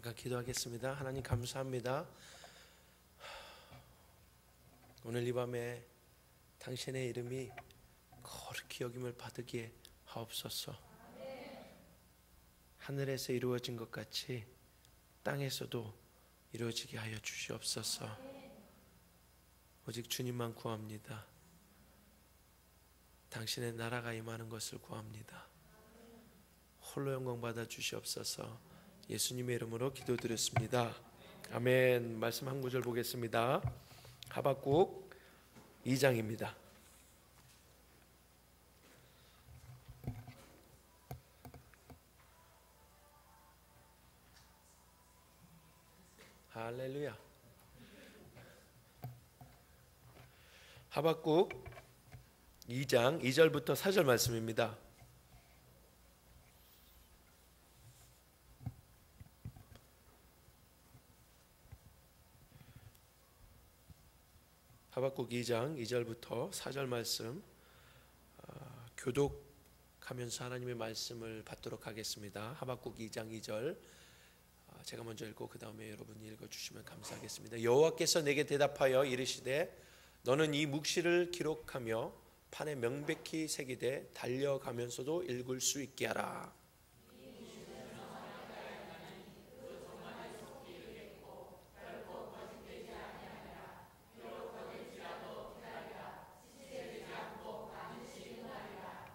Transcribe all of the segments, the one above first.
잠깐 기도하겠습니다. 하나님 감사합니다. 오늘 이 밤에 당신의 이름이 거룩히 여김을 받으게 하옵소서. 하늘에서 이루어진 것 같이 땅에서도 이루어지게 하여 주시옵소서. 오직 주님만 구합니다. 당신의 나라가 임하는 것을 구합니다. 홀로 영광 받아 주시옵소서. 예수님의 이름으로 기도드렸습니다. 아멘. 말씀 한 구절 보겠습니다. 하박국 2장입니다. 할렐루야. 하박국 2장 2절부터 4절 말씀입니다. 하박국 2장 2절부터 4절 말씀 교독하면서 하나님의 말씀을 받도록 하겠습니다. 하박국 2장 2절 제가 먼저 읽고 그 다음에 여러분이 읽어주시면 감사하겠습니다. 여호와께서 내게 대답하여 이르시되 너는 이 묵시를 기록하며 판에 명백히 새기되 달려가면서도 읽을 수 있게 하라.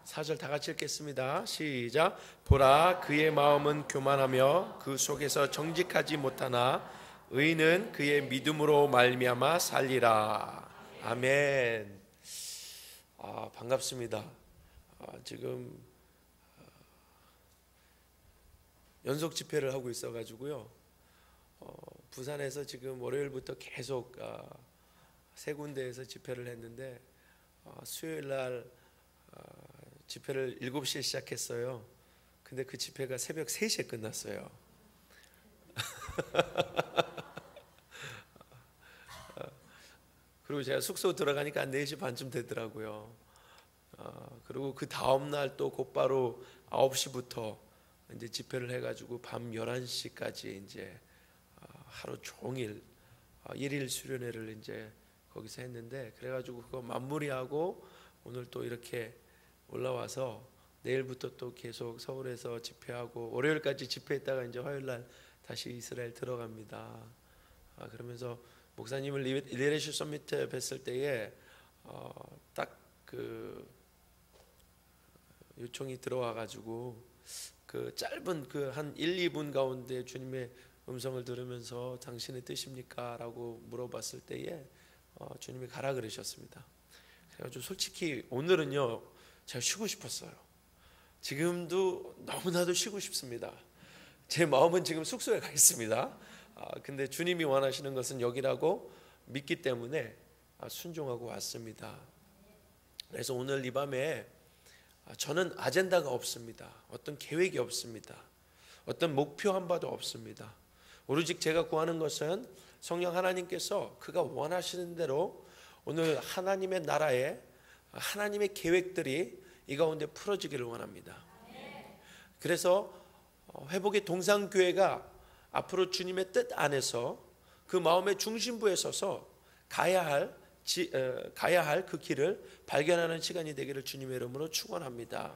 사절 다 같이 읽겠습니다. 시작. 보라, 그의 마음은 교만하며 그 속에서 정직하지 못하나 의인은 그의 믿음으로 말미암아 살리라. 아멘. 반갑습니다. 지금 연속 집회를 하고 있어가지고요. 부산에서 지금 월요일부터 계속 세 군데에서 집회를 했는데 수요일 날 집회를 7시에 시작했어요. 근데 그 집회가 새벽 3시에 끝났어요. 그리고 제가 숙소 들어가니까 한 4시 반쯤 되더라고요. 그리고 그 다음날 또 곧바로 9시부터 이제 집회를 해가지고 밤 11시까지 이제 하루 종일 일일 수련회를 이제 거기서 했는데, 그래가지고 그거 마무리하고 오늘 또 이렇게 올라와서 내일부터 또 계속 서울에서 집회하고 월요일까지 집회했다가 이제 화요일날 다시 이스라엘 들어갑니다. 그러면서 목사님을 리레이션 서밋에 뵀을 때에 딱 그 요청이 들어와가지고 그 짧은 그 한 1, 2분 가운데 주님의 음성을 들으면서 당신의 뜻입니까? 라고 물어봤을 때에 주님이 가라 그러셨습니다. 그래가지고 솔직히 오늘은요 제가 쉬고 싶었어요. 지금도 너무나도 쉬고 싶습니다. 제 마음은 지금 숙소에 가 있습니다. 근데 주님이 원하시는 것은 여기라고 믿기 때문에 순종하고 왔습니다. 그래서 오늘 이 밤에 저는 아젠다가 없습니다. 어떤 계획이 없습니다. 어떤 목표 한 바도 없습니다. 오로지 제가 구하는 것은 성령 하나님께서 그가 원하시는 대로 오늘 하나님의 나라에 하나님의 계획들이 이 가운데 풀어지기를 원합니다. 그래서 회복의 동산교회가 앞으로 주님의 뜻 안에서 그 마음의 중심부에 서서 가야 할 그 길을 발견하는 시간이 되기를 주님의 이름으로 축원합니다.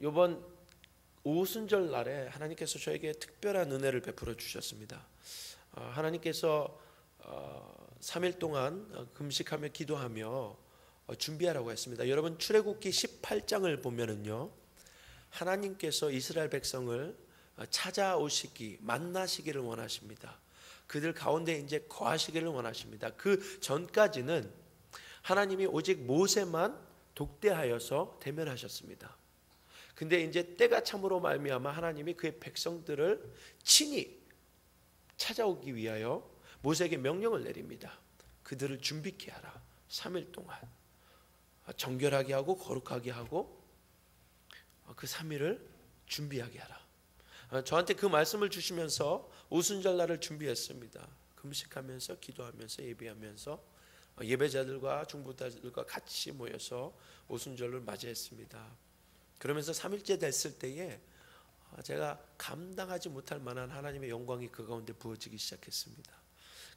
이번 오순절 날에 하나님께서 저에게 특별한 은혜를 베풀어 주셨습니다. 하나님께서 3일 동안 금식하며 기도하며 준비하라고 했습니다. 여러분 출애굽기 18장을 보면은요, 하나님께서 이스라엘 백성을 찾아오시기 만나시기를 원하십니다. 그들 가운데 이제 거하시기를 원하십니다. 그 전까지는 하나님이 오직 모세만 독대하여서 대면하셨습니다. 근데 이제 때가 참으로 말미암아 하나님이 그의 백성들을 친히 찾아오기 위하여 모세에게 명령을 내립니다. 그들을 준비케 하라. 3일 동안 정결하게 하고 거룩하게 하고 그 3일을 준비하게 하라. 저한테 그 말씀을 주시면서 오순절 날을 준비했습니다. 금식하면서 기도하면서 예배하면서 예배자들과 중보자들과 같이 모여서 오순절을 맞이했습니다. 그러면서 3일째 됐을 때에 제가 감당하지 못할 만한 하나님의 영광이 그 가운데 부어지기 시작했습니다.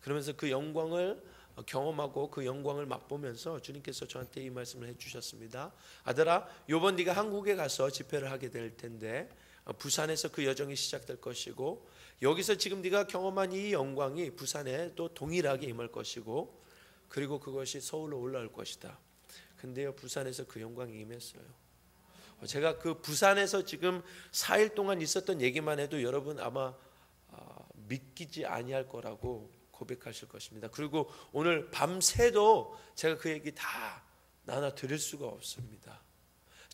그러면서 그 영광을 경험하고 그 영광을 맛보면서 주님께서 저한테 이 말씀을 해주셨습니다. 아들아, 요번 네가 한국에 가서 집회를 하게 될 텐데 부산에서 그 여정이 시작될 것이고, 여기서 지금 네가 경험한 이 영광이 부산에 또 동일하게 임할 것이고, 그리고 그것이 서울로 올라올 것이다. 근데요, 부산에서 그 영광이 임했어요. 제가 그 부산에서 지금 4일 동안 있었던 얘기만 해도 여러분 아마 믿기지 아니할 거라고 고백하실 것입니다. 그리고 오늘 밤새도 제가 그 얘기 다 나눠 드릴 수가 없습니다.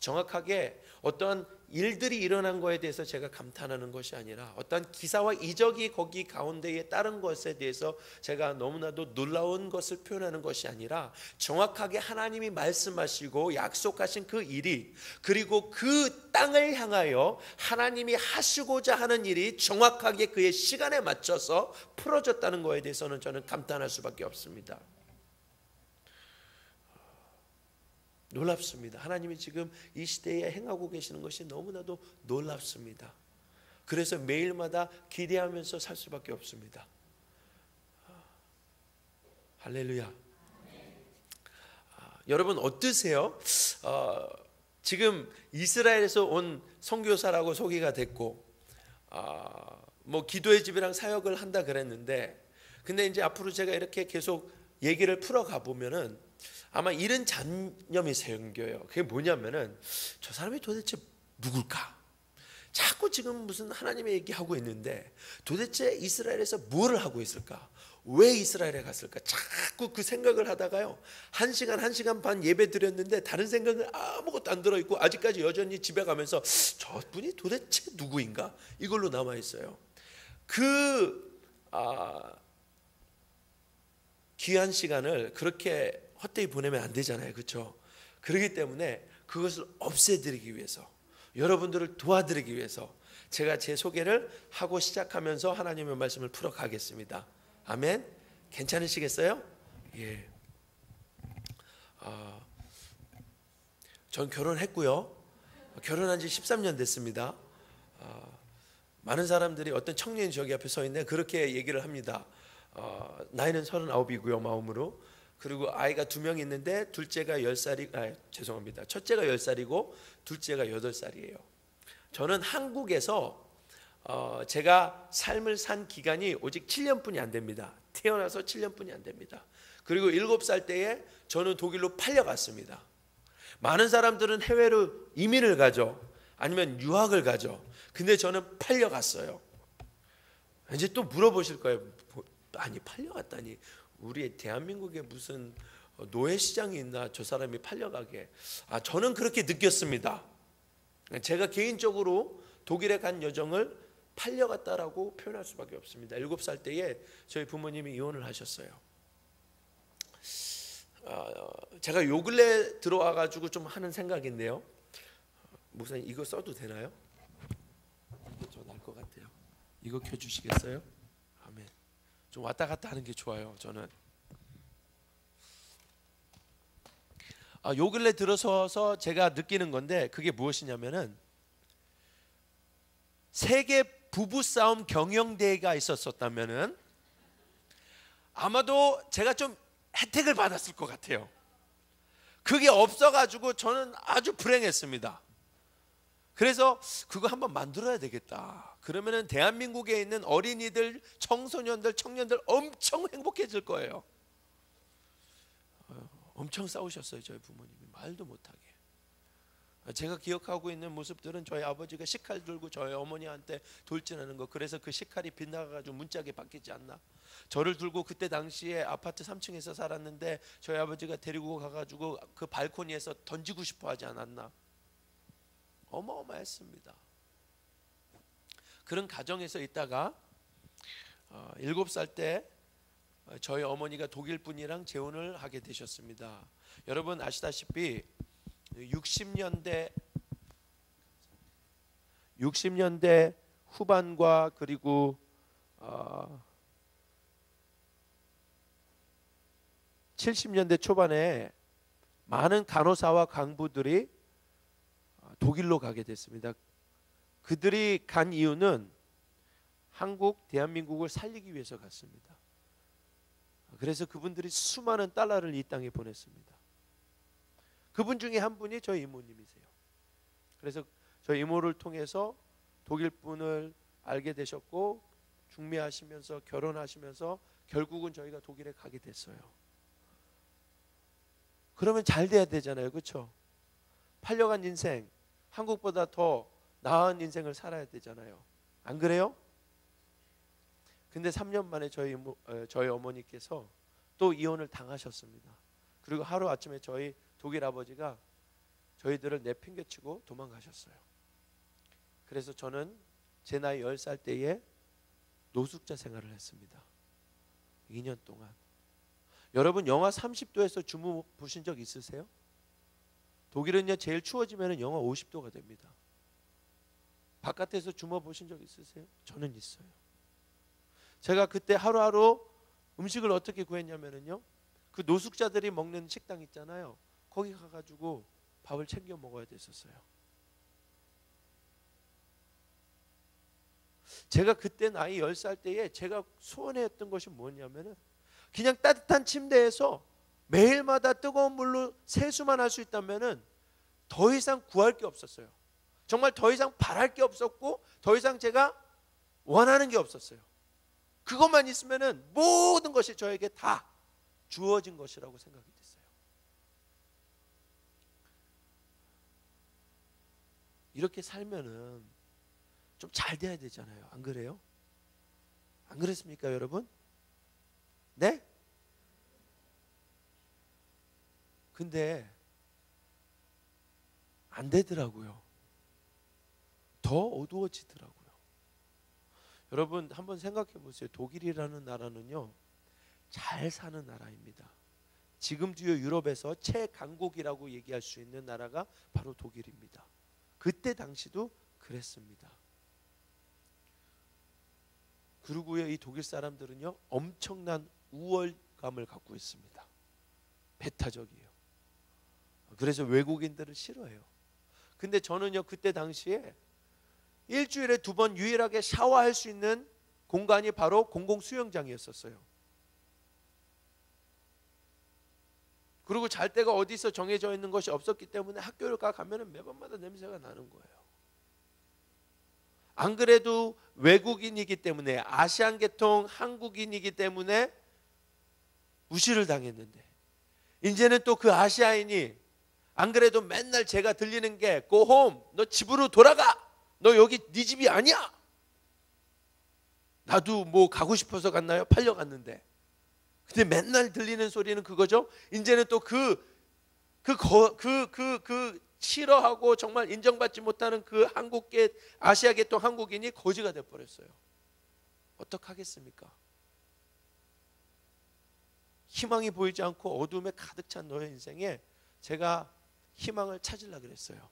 정확하게 어떠한 일들이 일어난 거에 대해서 제가 감탄하는 것이 아니라 어떠한 기사와 이적이 거기 가운데에 따른 것에 대해서 제가 너무나도 놀라운 것을 표현하는 것이 아니라, 정확하게 하나님이 말씀하시고 약속하신 그 일이, 그리고 그 땅을 향하여 하나님이 하시고자 하는 일이 정확하게 그의 시간에 맞춰서 풀어졌다는 것에 대해서는 저는 감탄할 수밖에 없습니다. 놀랍습니다. 하나님이 지금 이 시대에 행하고 계시는 것이 너무나도 놀랍습니다. 그래서 매일마다 기대하면서 살 수밖에 없습니다. 할렐루야. 여러분 어떠세요? 지금 이스라엘에서 온 선교사라고 소개가 됐고, 뭐 기도의 집이랑 사역을 한다 그랬는데, 근데 이제 앞으로 제가 이렇게 계속 얘기를 풀어가 보면은 아마 이런 잡념이 생겨요. 그게 뭐냐면은, 저 사람이 도대체 누굴까? 자꾸 지금 무슨 하나님의 얘기하고 있는데 도대체 이스라엘에서 뭐를 하고 있을까? 왜 이스라엘에 갔을까? 자꾸 그 생각을 하다가요, 1시간 반 예배 드렸는데 다른 생각을 아무것도 안 들어있고 아직까지 여전히 집에 가면서 저분이 도대체 누구인가? 이걸로 남아있어요. 귀한 시간을 그렇게 헛되이 보내면 안 되잖아요, 그렇죠? 그렇기 때문에 그것을 없애드리기 위해서, 여러분들을 도와드리기 위해서 제가 제 소개를 하고 시작하면서 하나님의 말씀을 풀어가겠습니다. 아멘. 괜찮으시겠어요? 예. 전 결혼했고요. 결혼한 지 13년 됐습니다. 많은 사람들이, 어떤 청년이 저기 앞에 서 있는데 그렇게 얘기를 합니다. 나이는 39이고요, 마음으로. 그리고 아이가 2명 있는데 첫째가 10살이고 둘째가 8살이에요. 저는 한국에서 제가 삶을 산 기간이 오직 7년뿐이 안 됩니다. 태어나서 7년뿐이 안 됩니다. 그리고 7살 때에 저는 독일로 팔려갔습니다. 많은 사람들은 해외로 이민을 가죠, 아니면 유학을 가죠. 근데 저는 팔려갔어요. 이제 또 물어보실 거예요. 아니, 팔려갔다니, 우리 대한민국에 무슨 노예 시장이 있나, 저 사람이 팔려가게. 저는 그렇게 느꼈습니다. 제가 개인적으로 독일에 간 여정을 팔려갔다라고 표현할 수밖에 없습니다. 7살 때에 저희 부모님이 이혼을 하셨어요. 제가 요 근래 들어와 가지고 좀 하는 생각인데요, 목사님 이거 써도 되나요? 이게 좀 나을 것 같아요. 이거 켜주시겠어요? 아멘. 좀 왔다 갔다 하는 게 좋아요. 저는 요 근래 들어서서 제가 느끼는 건데, 그게 무엇이냐면은, 세계 부부싸움 경영대회가 있었다면은 아마도 제가 좀 혜택을 받았을 것 같아요. 그게 없어가지고 저는 아주 불행했습니다. 그래서 그거 한번 만들어야 되겠다. 그러면은 대한민국에 있는 어린이들, 청소년들, 청년들 엄청 행복해질 거예요. 엄청 싸우셨어요, 저희 부모님이. 말도 못하게. 제가 기억하고 있는 모습들은 저희 아버지가 식칼 들고 저희 어머니한테 돌진하는 거, 그래서 그 식칼이 빗나가가지고 문짝에 박히지 않나. 저를 들고, 그때 당시에 아파트 3층에서 살았는데 저희 아버지가 데리고 가가지고 그 발코니에서 던지고 싶어 하지 않았나. 어마어마했습니다. 그런 가정에서 있다가 7살 때 저희 어머니가 독일 분이랑 재혼을 하게 되셨습니다. 여러분 아시다시피 60년대 후반과 그리고 70년대 초반에 많은 간호사와 간부들이 독일로 가게 됐습니다. 그들이 간 이유는 한국, 대한민국을 살리기 위해서 갔습니다. 그래서 그분들이 수많은 달러를 이 땅에 보냈습니다. 그분 중에 한 분이 저희 이모님이세요. 그래서 저희 이모를 통해서 독일 분을 알게 되셨고 중매하시면서 결혼하시면서 결국은 저희가 독일에 가게 됐어요. 그러면 잘 돼야 되잖아요. 그렇죠? 팔려간 인생, 한국보다 더 나은 인생을 살아야 되잖아요. 안 그래요? 근데 3년 만에 저희 어머니께서 또 이혼을 당하셨습니다. 그리고 하루아침에 저희 독일 아버지가 저희들을 내팽개치고 도망가셨어요. 그래서 저는 제 나이 10살 때에 노숙자 생활을 했습니다. 2년 동안. 여러분 영하 30도에서 주무 보신 적 있으세요? 독일은요 제일 추워지면 영하 50도가 됩니다. 바깥에서 주무 보신 적 있으세요? 저는 있어요. 제가 그때 하루하루 음식을 어떻게 구했냐면요, 그 노숙자들이 먹는 식당 있잖아요. 거기 가가지고 밥을 챙겨 먹어야 됐었어요. 제가 그때 나이 10살 때에 제가 소원했던 것이 뭐냐면은 그냥 따뜻한 침대에서 매일마다 뜨거운 물로 세수만 할 수 있다면은 더 이상 구할 게 없었어요. 정말 더 이상 바랄 게 없었고 더 이상 제가 원하는 게 없었어요. 그것만 있으면은 모든 것이 저에게 다 주어진 것이라고 생각이 됐어요. 이렇게 살면은 좀 잘 돼야 되잖아요. 안 그래요? 안 그렇습니까, 여러분? 네? 근데 안 되더라고요. 더 어두워지더라고요. 여러분 한번 생각해 보세요. 독일이라는 나라는요 잘 사는 나라입니다. 지금도요 유럽에서 최강국이라고 얘기할 수 있는 나라가 바로 독일입니다. 그때 당시도 그랬습니다. 그리고요 이 독일 사람들은요 엄청난 우월감을 갖고 있습니다. 배타적이에요. 그래서 외국인들을 싫어해요. 근데 저는요 그때 당시에 일주일에 2번 유일하게 샤워할 수 있는 공간이 바로 공공 수영장이었어요. 그리고 잘 데가 어디서 정해져 있는 것이 없었기 때문에 학교를 가면 매번마다 냄새가 나는 거예요. 안 그래도 외국인이기 때문에 아시안 계통 한국인이기 때문에 무시를 당했는데 이제는 또 그 아시아인이 안 그래도 맨날 제가 들리는 게 Go home, 너 집으로 돌아가, 너 여기 네 집이 아니야. 나도 뭐 가고 싶어서 갔나요? 팔려갔는데. 근데 맨날 들리는 소리는 그거죠. 이제는 또 싫어하고 정말 인정받지 못하는 그 한국계 아시아 계통 한국인이 거지가 돼 버렸어요. 어떡하겠습니까? 희망이 보이지 않고 어둠에 가득 찬 너의 인생에 제가 희망을 찾으려고 그랬어요.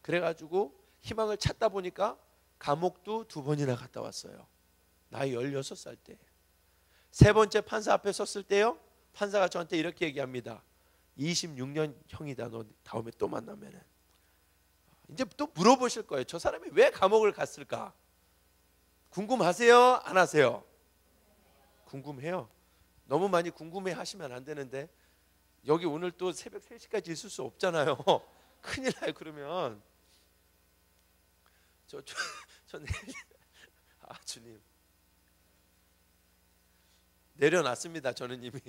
그래가지고 희망을 찾다 보니까 감옥도 2번이나 갔다 왔어요. 나이 16살 때. 3번째 판사 앞에 섰을 때요 판사가 저한테 이렇게 얘기합니다. 26년 형이다. 너 다음에 또 만나면은. 이제 또 물어보실 거예요. 저 사람이 왜 감옥을 갔을까? 궁금하세요? 안 하세요? 궁금해요. 너무 많이 궁금해 하시면 안 되는데 여기 오늘 또 새벽 3시까지 있을 수 없잖아요. 큰일 나요. 그러면 저 내일 주님 내려놨습니다. 저는 이미.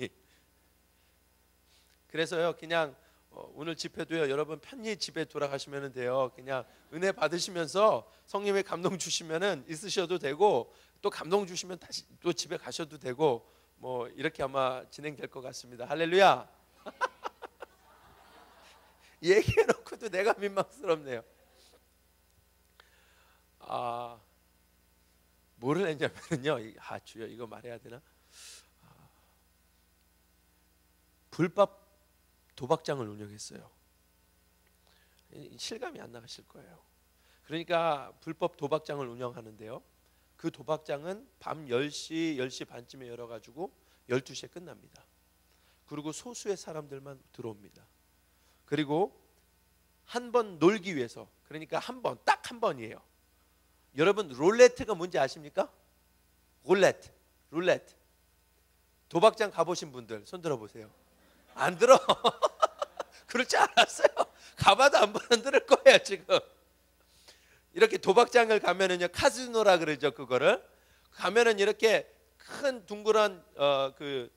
그래서요 그냥 오늘 집회도요 여러분 편히 집에 돌아가시면 돼요. 그냥 은혜 받으시면서 성령의 감동 주시면은 있으셔도 되고 또 감동 주시면 다시 또 집에 가셔도 되고 뭐 이렇게 아마 진행될 것 같습니다. 할렐루야. 얘기해놓고도 내가 민망스럽네요. 뭐를 했냐면요. 주여 이거 말해야 되나? 불법 도박장을 운영했어요. 실감이 안 나가실 거예요. 그러니까 불법 도박장을 운영하는데요. 그 도박장은 밤 10시, 10시 반쯤에 열어가지고 12시에 끝납니다. 그리고 소수의 사람들만 들어옵니다. 그리고 한 번 놀기 위해서. 그러니까 한 번, 딱 한 번이에요. 여러분 룰레트가 뭔지 아십니까? 룰렛. 도박장 가보신 분들 손 들어보세요. 안 들어? 그렇지 않았어요. 가봐도 안 들을 거예요 지금. 이렇게 도박장을 가면은요, 카지노라 그러죠. 그거를 가면은 이렇게 큰 둥그런 그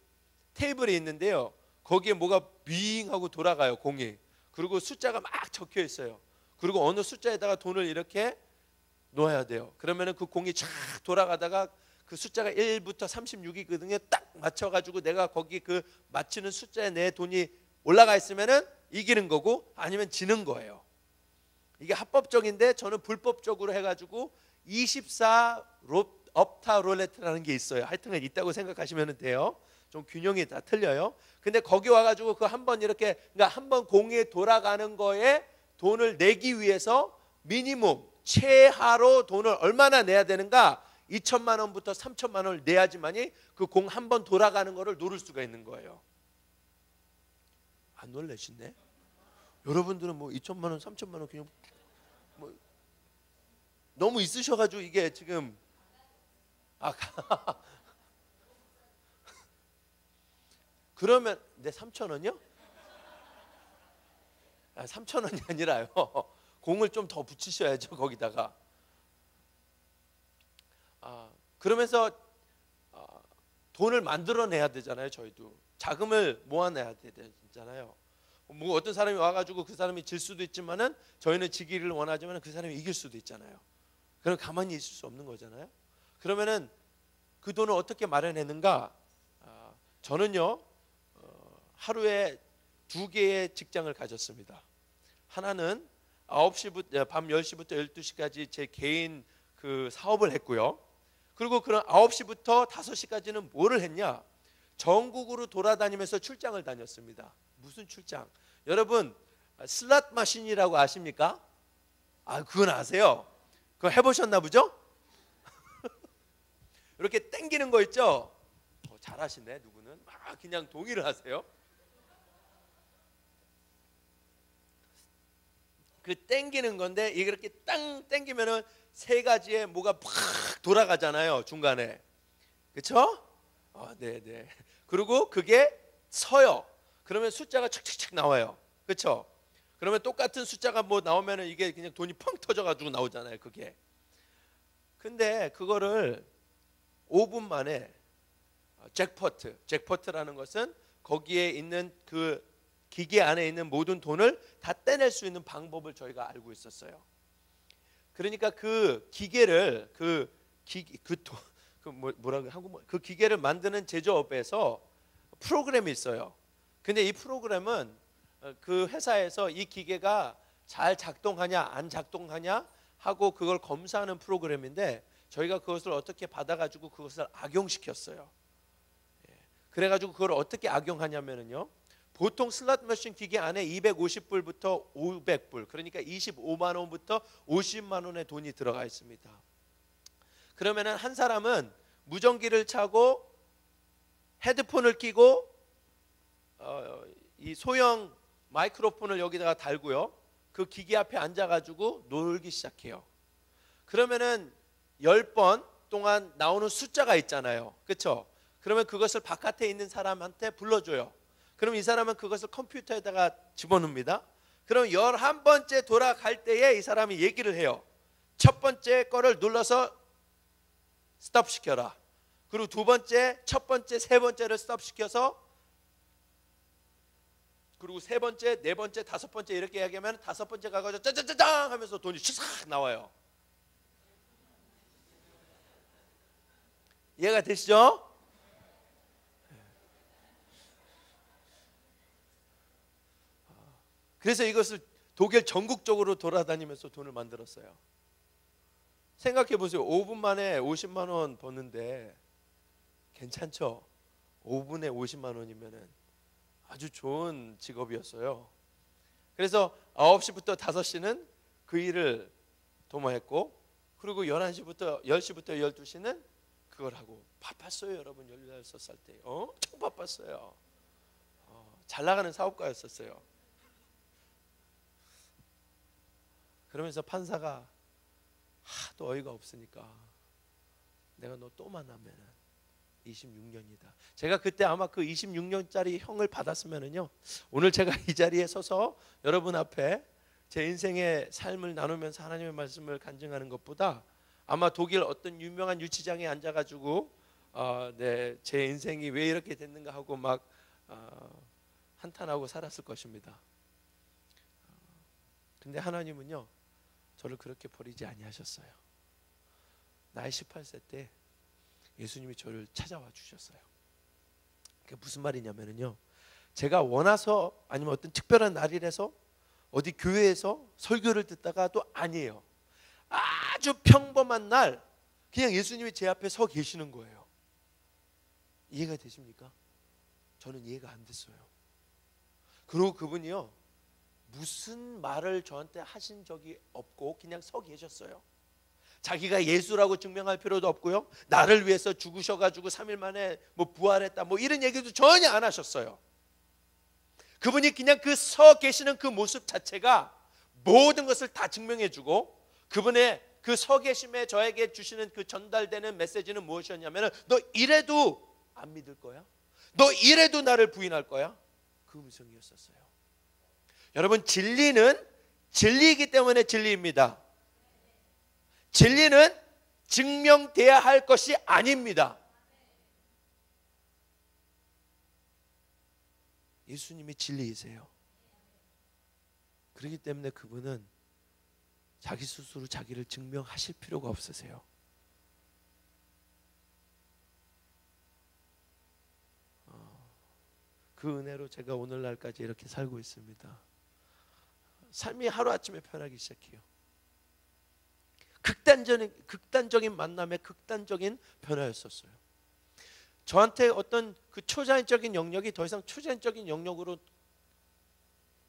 테이블이 있는데요, 거기에 뭐가 빙 하고 돌아가요, 공이. 그리고 숫자가 막 적혀 있어요. 그리고 어느 숫자에다가 돈을 이렇게 놓아야 돼요. 그러면은 그 공이 쫙 돌아가다가 그 숫자가 1부터 36이거든요. 딱 맞춰가지고 내가 거기 그 맞히는 숫자에 내 돈이 올라가 있으면은 이기는 거고, 아니면 지는 거예요. 이게 합법적인데 저는 불법적으로 해가지고 24 업타 롤레트라는 게 있어요. 하여튼 있다고 생각하시면 돼요. 좀 균형이 다 틀려요. 근데 거기 와가지고 그 한 번 이렇게, 그러니까 한 번 공이 돌아가는 거에 돈을 내기 위해서 미니멈 최하로 돈을 얼마나 내야 되는가? 2천만 원부터 3천만 원을 내야지만이 그 공 한 번 돌아가는 거를 노릴 수가 있는 거예요. 안 놀라시네? 여러분들은 뭐 2천만 원, 3천만 원 그냥 뭐 너무 있으셔가지고 이게 지금 그러면 내 3천 원이요? 3천 원이 아니라요. 공을 좀 더 붙이셔야죠 거기다가. 그러면서 돈을 만들어내야 되잖아요. 저희도 자금을 모아내야 되잖아요. 뭐 어떤 사람이 와가지고 그 사람이 질 수도 있지만은 저희는 지기를 원하지만 그 사람이 이길 수도 있잖아요. 그럼 가만히 있을 수 없는 거잖아요. 그러면은 그 돈을 어떻게 마련했는가? 저는요 하루에 2개의 직장을 가졌습니다. 하나는 9시부터 밤 10시부터 12시까지 제 개인 그 사업을 했고요. 그리고 그런 9시부터 5시까지는 뭐를 했냐? 전국으로 돌아다니면서 출장을 다녔습니다. 무슨 출장? 여러분 슬롯 마신이라고 아십니까? 그건 아세요? 그거 해보셨나 보죠? 이렇게 땡기는 거 있죠? 잘하시네. 누구는 막 그냥 동의를 하세요. 그 땡기는 건데 이게 이렇게 땅 땡기면은 3가지의 뭐가 팍 돌아가잖아요 중간에. 그렇죠? 네네. 그리고 그게 서요. 그러면 숫자가 착착착 나와요. 그렇죠? 그러면 똑같은 숫자가 뭐 나오면은 이게 그냥 돈이 펑 터져가지고 나오잖아요. 그게. 근데 그거를 5분 만에 잭포트라는 것은 거기에 있는 그 기계 안에 있는 모든 돈을 다 떼낼 수 있는 방법을 저희가 알고 있었어요. 그러니까 그 기계를 그 기계를 만드는 제조업에서 프로그램이 있어요. 근데 이 프로그램은 그 회사에서 이 기계가 잘 작동하냐 안 작동하냐 하고 그걸 검사하는 프로그램인데, 저희가 그것을 어떻게 받아가지고 그것을 악용시켰어요. 그래가지고 그걸 어떻게 악용하냐면요, 보통 슬롯 머신 기계 안에 250불부터 500불, 그러니까 25만 원부터 50만 원의 돈이 들어가 있습니다. 그러면은 한 사람은 무전기를 차고 헤드폰을 끼고 이 소형 마이크로폰을 여기다가 달고요, 그 기계 앞에 앉아가지고 놀기 시작해요. 그러면은 10번 동안 나오는 숫자가 있잖아요. 그렇죠? 그러면 그것을 바깥에 있는 사람한테 불러줘요. 그럼 이 사람은 그것을 컴퓨터에다가 집어넣습니다. 그럼 11번째 돌아갈 때에 이 사람이 얘기를 해요. 첫 번째 거를 눌러서 스톱 시켜라. 그리고 두 번째, 첫 번째, 세 번째를 스톱 시켜서, 그리고 세 번째, 네 번째, 다섯 번째 이렇게 이야기하면 다섯 번째 가가지고 짜자자장 하면서 돈이 슉 나와요. 이해가 되시죠? 그래서 이것을 독일 전국적으로 돌아다니면서 돈을 만들었어요. 생각해 보세요. 5분 만에 50만 원 버는데 괜찮죠? 5분에 50만 원이면은 아주 좋은 직업이었어요. 그래서 9시부터 5시는 그 일을 도모했고, 그리고 11시부터 10시부터 12시는 그걸 하고 바빴어요. 여러분 16살 때 엄청 바빴어요. 잘 나가는 사업가였었어요. 그러면서 판사가 하도 어이가 없으니까 내가 너 또 만나면 26년이다. 제가 그때 아마 그 26년짜리 형을 받았으면은요, 오늘 제가 이 자리에 서서 여러분 앞에 제 인생의 삶을 나누면서 하나님의 말씀을 간증하는 것보다 아마 독일 어떤 유명한 유치장에 앉아가지고 제 인생이 왜 이렇게 됐는가 하고 막 한탄하고 살았을 것입니다. 근데 하나님은요, 저를 그렇게 버리지 아니하셨어요. 나이 18세 때 예수님이 저를 찾아와 주셨어요. 그게 무슨 말이냐면요, 제가 원해서 아니면 어떤 특별한 날이라서 어디 교회에서 설교를 듣다가도 아니에요. 아주 평범한 날 그냥 예수님이 제 앞에 서 계시는 거예요. 이해가 되십니까? 저는 이해가 안 됐어요. 그리고 그분이요, 무슨 말을 저한테 하신 적이 없고 그냥 서 계셨어요. 자기가 예수라고 증명할 필요도 없고요, 나를 위해서 죽으셔가지고 3일 만에 뭐 부활했다 뭐 이런 얘기도 전혀 안 하셨어요. 그분이 그냥 그 서 계시는 그 모습 자체가 모든 것을 다 증명해주고, 그분의 그 서 계심에 저에게 주시는 그 전달되는 메시지는 무엇이었냐면, 너 이래도 안 믿을 거야? 너 이래도 나를 부인할 거야? 그 음성이었었어요. 여러분, 진리는 진리이기 때문에 진리입니다. 진리는 증명돼야 할 것이 아닙니다. 예수님이 진리이세요. 그렇기 때문에 그분은 자기 스스로 자기를 증명하실 필요가 없으세요. 그 은혜로 제가 오늘날까지 이렇게 살고 있습니다. 삶이 하루아침에 변하기 시작해요. 극단적인 만남의 극단적인 변화였었어요. 저한테 어떤 그 초자연적인 영역이 더 이상 초자연적인 영역으로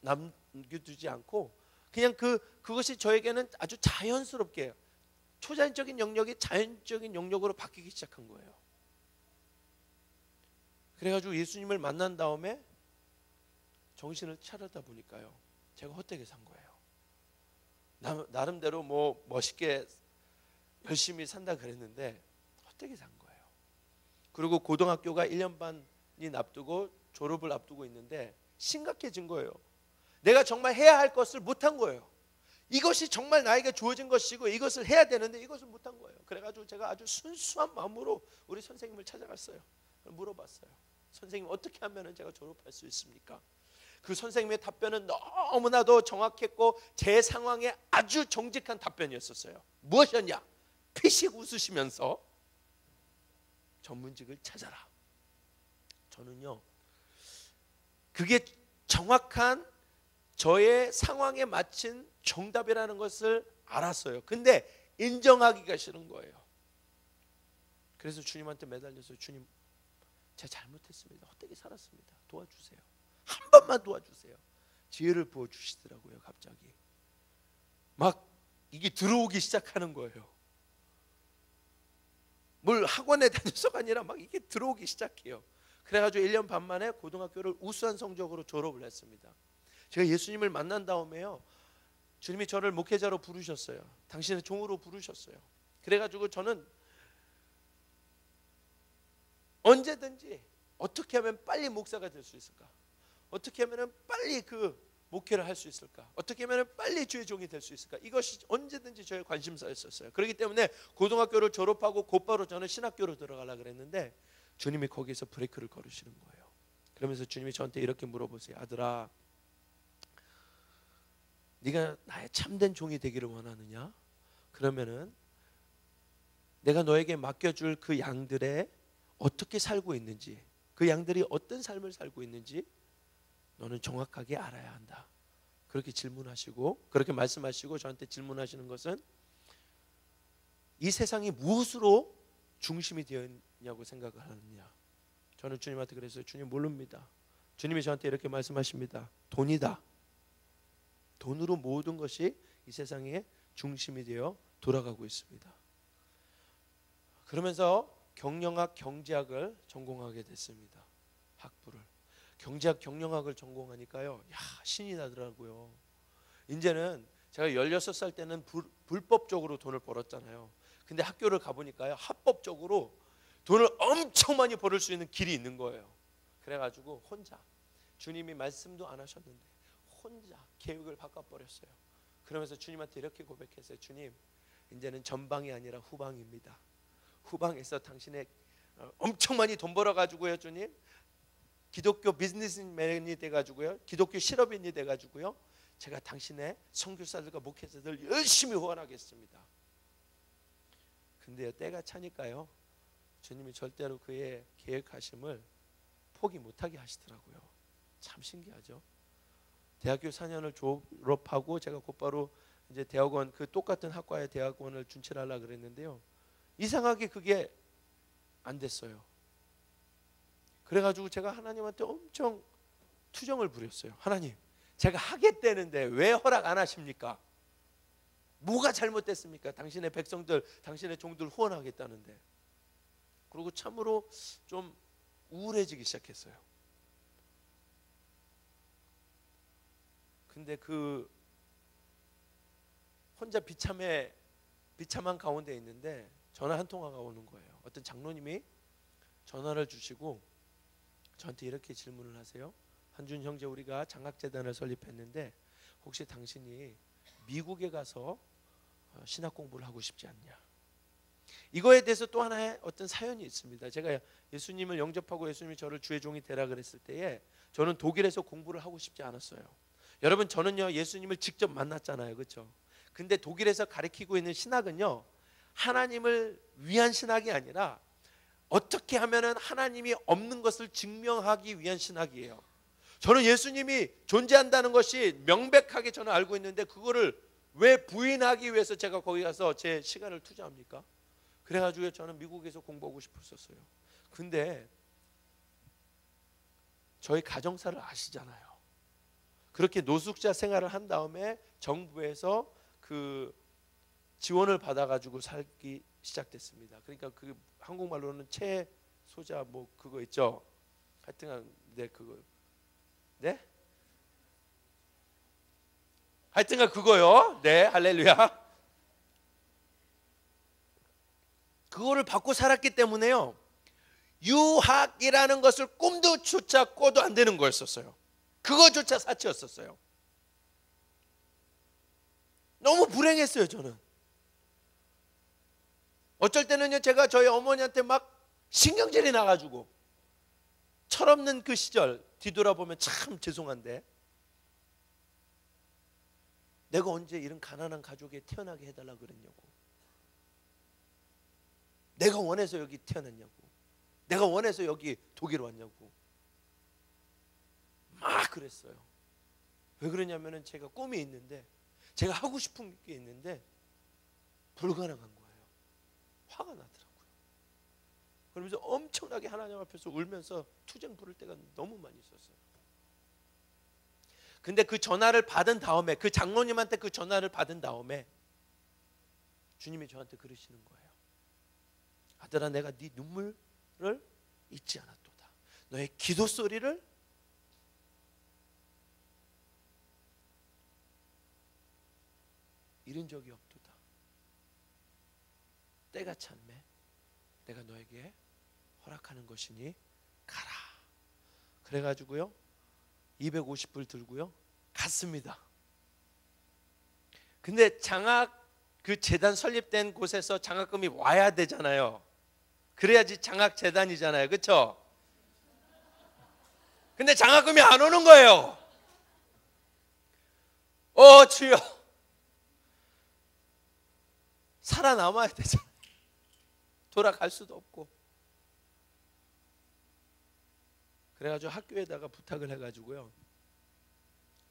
남겨두지 않고 그냥 그것이 저에게는 아주 자연스럽게 초자연적인 영역이 자연적인 영역으로 바뀌기 시작한 거예요. 그래가지고 예수님을 만난 다음에 정신을 차리다 보니까요, 제가 헛되게 산 거예요. 나름대로 뭐 멋있게 열심히 산다 그랬는데 헛되게 산 거예요. 그리고 고등학교가 1년 반이 앞두고 졸업을 앞두고 있는데 심각해진 거예요. 내가 정말 해야 할 것을 못한 거예요. 이것이 정말 나에게 주어진 것이고 이것을 해야 되는데 이것을 못한 거예요. 그래가지고 제가 아주 순수한 마음으로 우리 선생님을 찾아갔어요. 물어봤어요. 선생님, 어떻게 하면 제가 졸업할 수 있습니까? 그 선생님의 답변은 너무나도 정확했고 제 상황에 아주 정직한 답변이었었어요. 무엇이었냐? 피식 웃으시면서 전문직을 찾아라. 저는요, 그게 정확한 저의 상황에 맞춘 정답이라는 것을 알았어요. 근데 인정하기가 싫은 거예요. 그래서 주님한테 매달려서, 주님, 제가 잘못했습니다. 헛되게 살았습니다. 도와주세요. 한 번만 도와주세요. 지혜를 부어주시더라고요. 갑자기 막 이게 들어오기 시작하는 거예요. 뭘 학원에 다녀서가 아니라 막 이게 들어오기 시작해요. 그래가지고 1년 반 만에 고등학교를 우수한 성적으로 졸업을 했습니다. 제가 예수님을 만난 다음에요, 주님이 저를 목회자로 부르셨어요. 당신의 종으로 부르셨어요. 그래가지고 저는 언제든지 어떻게 하면 빨리 목사가 될 수 있을까? 어떻게 하면 빨리 그 목회를 할 수 있을까? 어떻게 하면 빨리 주의 종이 될 수 있을까? 이것이 언제든지 저의 관심사였었어요. 그렇기 때문에 고등학교를 졸업하고 곧바로 저는 신학교로 들어가려고 그랬는데 주님이 거기서 브레이크를 걸으시는 거예요. 그러면서 주님이 저한테 이렇게 물어보세요. 아들아, 네가 나의 참된 종이 되기를 원하느냐? 그러면은 내가 너에게 맡겨줄 그 양들의 어떻게 살고 있는지, 그 양들이 어떤 삶을 살고 있는지 너는 정확하게 알아야 한다. 그렇게 질문하시고, 그렇게 말씀하시고 저한테 질문하시는 것은 이 세상이 무엇으로 중심이 되어 있냐고 생각을 하느냐. 저는 주님한테 그랬어요. 주님, 모릅니다. 주님이 저한테 이렇게 말씀하십니다. 돈이다. 돈으로 모든 것이 이 세상의 중심이 되어 돌아가고 있습니다. 그러면서 경영학, 경제학을 전공하게 됐습니다. 학부를. 경제학, 경영학을 전공하니까요, 야, 신이 나더라고요. 이제는 제가 16살 때는 불법적으로 돈을 벌었잖아요. 근데 학교를 가보니까요, 합법적으로 돈을 엄청 많이 벌을 수 있는 길이 있는 거예요. 그래가지고 혼자, 주님이 말씀도 안 하셨는데 혼자 계획을 바꿔버렸어요. 그러면서 주님한테 이렇게 고백했어요. 주님, 이제는 전방이 아니라 후방입니다. 후방에서 당신의 엄청 많이 돈 벌어가지고요, 주님, 기독교 비즈니스맨이 돼가지고요, 기독교 실업인이 돼가지고요, 제가 당신의 선교사들과 목회자들 열심히 후원하겠습니다. 근데요, 때가 차니까요, 주님이 절대로 그의 계획하심을 포기 못하게 하시더라고요. 참 신기하죠. 대학교 4년을 졸업하고 제가 곧바로 이제 대학원, 그 똑같은 학과의 대학원을 준치하려고 그랬는데요, 이상하게 그게 안 됐어요. 그래가지고 제가 하나님한테 엄청 투정을 부렸어요. 하나님, 제가 하겠다는데 왜 허락 안 하십니까? 뭐가 잘못됐습니까? 당신의 백성들, 당신의 종들 후원하겠다는데. 그리고 참으로 좀 우울해지기 시작했어요. 근데 그 혼자 비참한 가운데 있는데 전화 한 통화가 오는 거예요. 어떤 장로님이 전화를 주시고 저한테 이렇게 질문을 하세요. 한준 형제, 우리가 장학재단을 설립했는데 혹시 당신이 미국에 가서 신학 공부를 하고 싶지 않냐? 이거에 대해서 또 하나의 어떤 사연이 있습니다. 제가 예수님을 영접하고 예수님이 저를 주의 종이 되라 그랬을 때에 저는 독일에서 공부를 하고 싶지 않았어요. 여러분, 저는요, 예수님을 직접 만났잖아요, 그렇죠? 근데 독일에서 가르치고 있는 신학은요, 하나님을 위한 신학이 아니라 어떻게 하면은 하나님이 없는 것을 증명하기 위한 신학이에요. 저는 예수님이 존재한다는 것이 명백하게 저는 알고 있는데 그거를 왜 부인하기 위해서 제가 거기 가서 제 시간을 투자합니까? 그래가지고 저는 미국에서 공부하고 싶었어요. 근데 저희 가정사를 아시잖아요. 그렇게 노숙자 생활을 한 다음에 정부에서 그 지원을 받아가지고 살기 시작됐습니다. 그러니까 그 한국말로는 채소자 뭐 그거 있죠. 하여튼 네, 그거 네? 하여튼간 그거요. 네, 할렐루야. 그거를 받고 살았기 때문에요, 유학이라는 것을 꿈도조차 꿔도 안 되는 거였었어요. 그거조차 사치였었어요. 너무 불행했어요. 저는 어쩔 때는요, 제가 저희 어머니한테 막 신경질이 나가지고, 철없는 그 시절 뒤돌아보면 참 죄송한데 내가 언제 이런 가난한 가족에 태어나게 해달라고 그랬냐고, 내가 원해서 여기 태어났냐고, 내가 원해서 여기 독일 왔냐고 막 그랬어요. 왜 그러냐면은 제가 꿈이 있는데, 제가 하고 싶은 게 있는데 불가능한 거예요. 화가 나더라고요. 그러면서 엄청나게 하나님 앞에서 울면서 투정 부를 때가 너무 많이 있었어요. 근데 그 전화를 받은 다음에, 그 장로님한테 그 전화를 받은 다음에 주님이 저한테 그러시는 거예요. 아들아, 내가 네 눈물을 잊지 않았도다. 너의 기도 소리를 잃은 적이 없도다. 때가 찼네. 내가 너에게 허락하는 것이니 가라. 그래가지고요, 250불 들고요 갔습니다. 근데 장학 그 재단 설립된 곳에서 장학금이 와야 되잖아요. 그래야지 장학재단이잖아요, 그렇죠? 근데 장학금이 안 오는 거예요. 주여, 살아남아야 되잖아요. 돌아갈 수도 없고. 그래가지고 학교에다가 부탁을 해가지고요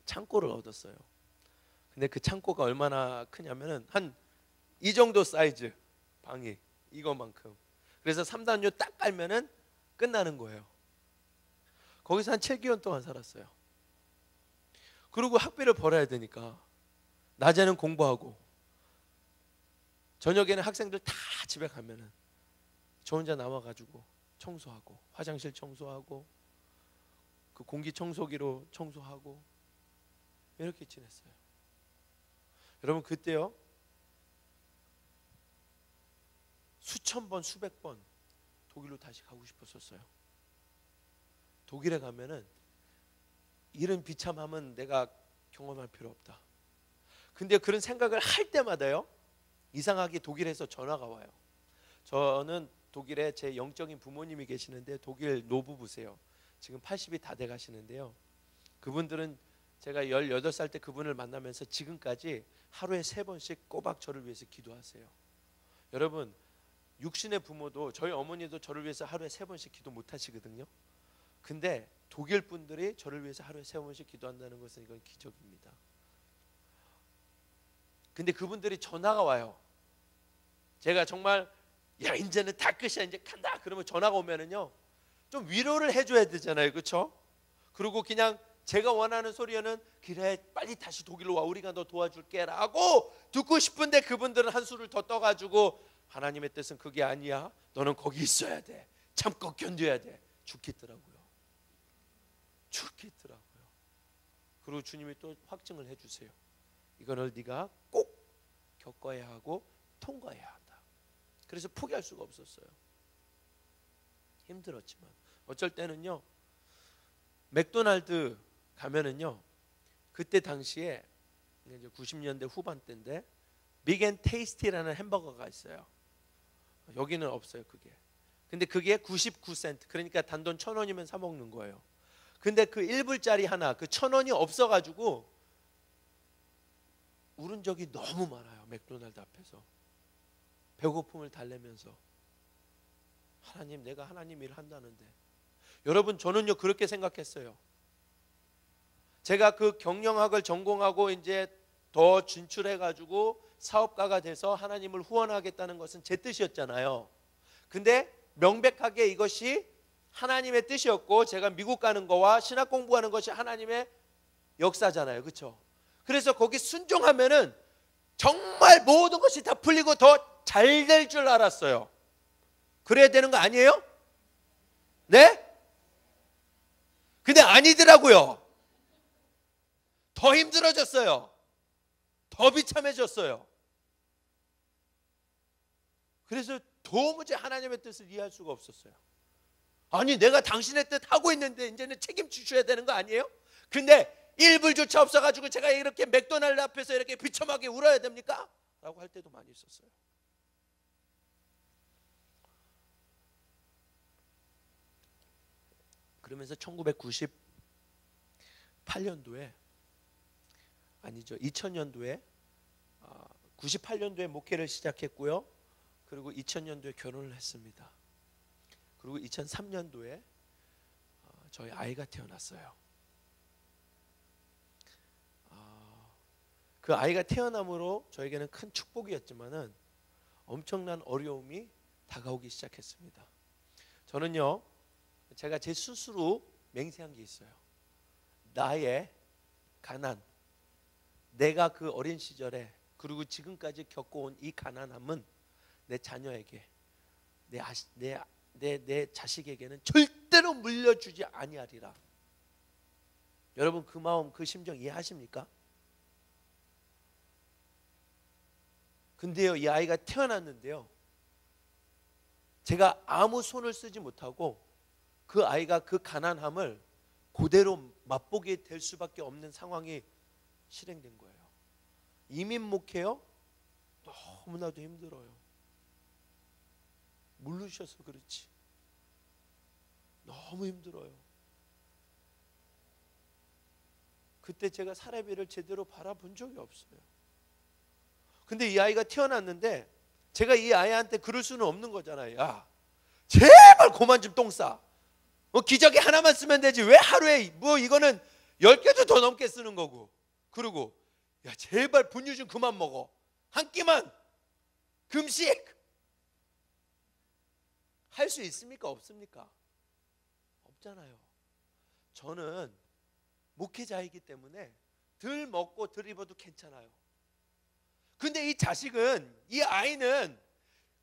창고를 얻었어요. 근데 그 창고가 얼마나 크냐면은 한 이 정도 사이즈, 방이 이거만큼. 그래서 3단료 딱 깔면은 끝나는 거예요. 거기서 한 7개월 동안 살았어요. 그리고 학비를 벌어야 되니까 낮에는 공부하고 저녁에는 학생들 다 집에 가면은 저 혼자 남아가지고 청소하고, 화장실 청소하고, 그 공기청소기로 청소하고, 이렇게 지냈어요. 여러분 그때요 수천 번 수백 번 독일로 다시 가고 싶었었어요. 독일에 가면은 이런 비참함은 내가 경험할 필요 없다. 근데 그런 생각을 할 때마다요 이상하게 독일에서 전화가 와요. 저는 독일에 제 영적인 부모님이 계시는데 독일 노부부세요. 지금 80이 다 돼 가시는데요. 그분들은 제가 18살 때 그분을 만나면서 지금까지 하루에 3번씩 꼬박 저를 위해서 기도하세요. 여러분 육신의 부모도 저희 어머니도 저를 위해서 하루에 3번씩 기도 못 하시거든요. 근데 독일 분들이 저를 위해서 하루에 3번씩 기도한다는 것은 이건 기적입니다. 근데 그분들이 전화가 와요. 제가 정말 야 이제는 다 끝이야 이제 간다 그러면 전화가 오면은요 좀 위로를 해줘야 되잖아요, 그렇죠? 그리고 그냥 제가 원하는 소리는 그래 빨리 다시 독일로 와 우리가 너 도와줄게라고 듣고 싶은데 그분들은 한 수를 더 떠가지고 하나님의 뜻은 그게 아니야. 너는 거기 있어야 돼. 참고 견뎌야 돼. 죽겠더라고요. 그리고 주님이 또 확증을 해주세요. 이거를 네가 꼭 겪어야 하고 통과해야 한다. 그래서 포기할 수가 없었어요. 힘들었지만 어쩔 때는요 맥도날드 가면은요 그때 당시에 이제 90년대 후반 때인데 빅앤 테이스티라는 햄버거가 있어요. 여기는 없어요 그게. 근데 그게 99센트 그러니까 단돈 1,000원이면 사 먹는 거예요. 근데 그 1불짜리 하나 그 1,000원이 없어가지고 울은 적이 너무 많아요. 맥도날드 앞에서 배고픔을 달래면서 하나님 내가 하나님 일 한다는데. 여러분 저는요 그렇게 생각했어요. 제가 그 경영학을 전공하고 이제 더 진출해가지고 사업가가 돼서 하나님을 후원하겠다는 것은 제 뜻이었잖아요. 근데 명백하게 이것이 하나님의 뜻이었고 제가 미국 가는 거와 신학 공부하는 것이 하나님의 역사잖아요, 그렇죠? 그래서 거기 순종하면은 정말 모든 것이 다 풀리고 더 잘 될 줄 알았어요. 그래야 되는 거 아니에요? 네? 근데 아니더라고요. 더 힘들어졌어요. 더 비참해졌어요. 그래서 도무지 하나님의 뜻을 이해할 수가 없었어요. 아니 내가 당신의 뜻 하고 있는데 이제는 책임지셔야 되는 거 아니에요? 근데 1불조차 없어가지고 제가 이렇게 맥도날드 앞에서 이렇게 비참하게 울어야 됩니까? 라고 할 때도 많이 있었어요. 그러면서 1998년도에 아니죠 2000년도에 98년도에 목회를 시작했고요. 그리고 2000년도에 결혼을 했습니다. 그리고 2003년도에 저희 아이가 태어났어요. 그 아이가 태어남으로 저에게는 큰 축복이었지만은 엄청난 어려움이 다가오기 시작했습니다. 저는요 제가 제 스스로 맹세한 게 있어요. 나의 가난, 내가 그 어린 시절에 그리고 지금까지 겪어온 이 가난함은 내 자녀에게 내 자식에게는 절대로 물려주지 아니하리라. 여러분 그 마음 그 심정 이해하십니까? 근데요 이 아이가 태어났는데요 제가 아무 손을 쓰지 못하고 그 아이가 그 가난함을 그대로 맛보게 될 수밖에 없는 상황이 실행된 거예요. 이민 목회요 너무나도 힘들어요. 모르셔서 그렇지 너무 힘들어요. 그때 제가 사례비를 제대로 바라본 적이 없어요. 근데 이 아이가 태어났는데 제가 이 아이한테 그럴 수는 없는 거잖아요. 야 제발 그만 좀 똥 싸. 기저귀 하나만 쓰면 되지 왜 하루에 뭐 이거는 10개도 더 넘게 쓰는 거고. 그리고 야 제발 분유 좀 그만 먹어. 한 끼만 금식. 할 수 있습니까 없습니까? 없잖아요. 저는 목회자이기 때문에 덜 먹고 덜 입어도 괜찮아요. 근데 이 자식은 이 아이는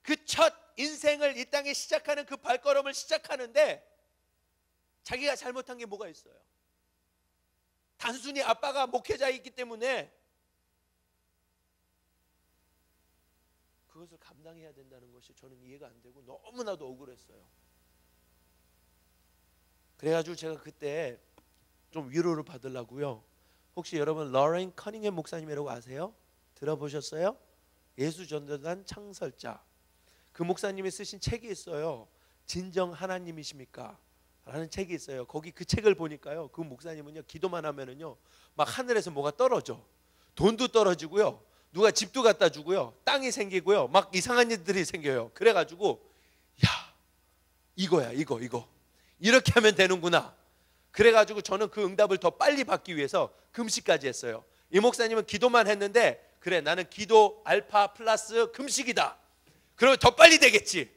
그 첫 인생을 이 땅에 시작하는 그 발걸음을 시작하는데 자기가 잘못한 게 뭐가 있어요? 단순히 아빠가 목회자이기 때문에 그것을 감당해야 된다는 것이 저는 이해가 안 되고 너무나도 억울했어요. 그래가지고 제가 그때 좀 위로를 받으려고요. 혹시 여러분 러렌 커닝햄 목사님이라고 아세요? 들어보셨어요? 예수전도단 창설자. 그 목사님이 쓰신 책이 있어요. 진정 하나님이십니까? 라는 책이 있어요. 거기 그 책을 보니까요, 그 목사님은요, 기도만 하면은요 막 하늘에서 뭐가 떨어져. 돈도 떨어지고요, 누가 집도 갖다 주고요, 땅이 생기고요, 막 이상한 일들이 생겨요. 그래가지고 야, 이거야, 이거 이렇게 하면 되는구나. 그래가지고 저는 그 응답을 더 빨리 받기 위해서 금식까지 했어요. 이 목사님은 기도만 했는데, 그래 나는 기도 알파 플러스 금식이다. 그러면 더 빨리 되겠지.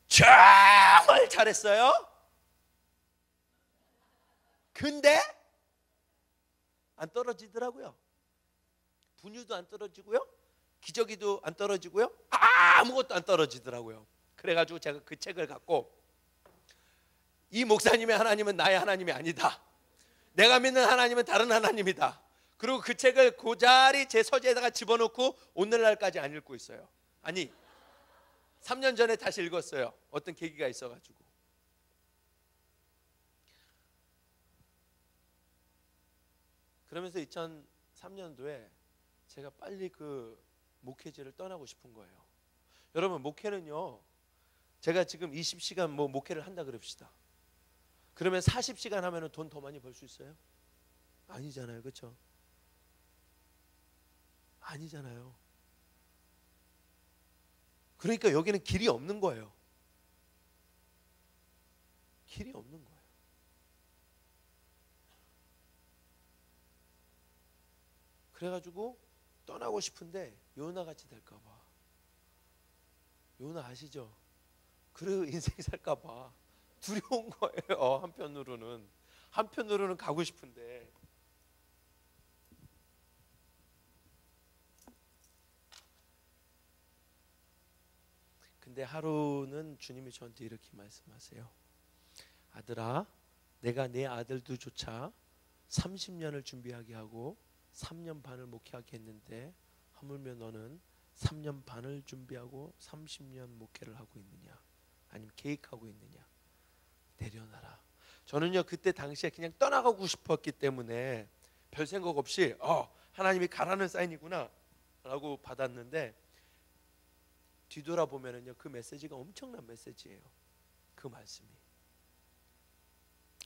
정말 잘했어요. 근데 안 떨어지더라고요. 분유도 안 떨어지고요, 기저귀도 안 떨어지고요, 아무것도 안 떨어지더라고요. 그래가지고 제가 그 책을 갖고, 이 목사님의 하나님은 나의 하나님이 아니다, 내가 믿는 하나님은 다른 하나님이다. 그리고 그 책을 그 자리 제 서재에다가 집어넣고 오늘날까지 안 읽고 있어요. 아니 3년 전에 다시 읽었어요. 어떤 계기가 있어가지고. 그러면서 2003년도에 제가 빨리 그 목회지를 떠나고 싶은 거예요. 여러분, 목회는요, 제가 지금 20시간 뭐 목회를 한다 그럽시다. 그러면 40시간 하면 돈 더 많이 벌 수 있어요? 아니잖아요. 그렇죠? 아니잖아요. 그러니까 여기는 길이 없는 거예요. 길이 없는 거예요. 그래가지고 떠나고 싶은데 요나같이 될까 봐. 요나 아시죠? 그래요, 인생 살까 봐 두려운 거예요. 한편으로는 가고 싶은데. 근데 하루는 주님이 저한테 이렇게 말씀하세요. 아들아, 내가 내 아들도 조차 30년을 준비하게 하고 3년 반을 목회하게 했는데 하물며 너는 3년 반을 준비하고 30년 목회를 하고 있느냐, 아니면 계획하고 있느냐. 내려놔라. 저는요 그때 당시에 그냥 떠나가고 싶었기 때문에 별 생각 없이 하나님이 가라는 사인이구나 라고 받았는데, 뒤돌아보면은요 그 메시지가 엄청난 메시지예요. 그 말씀이.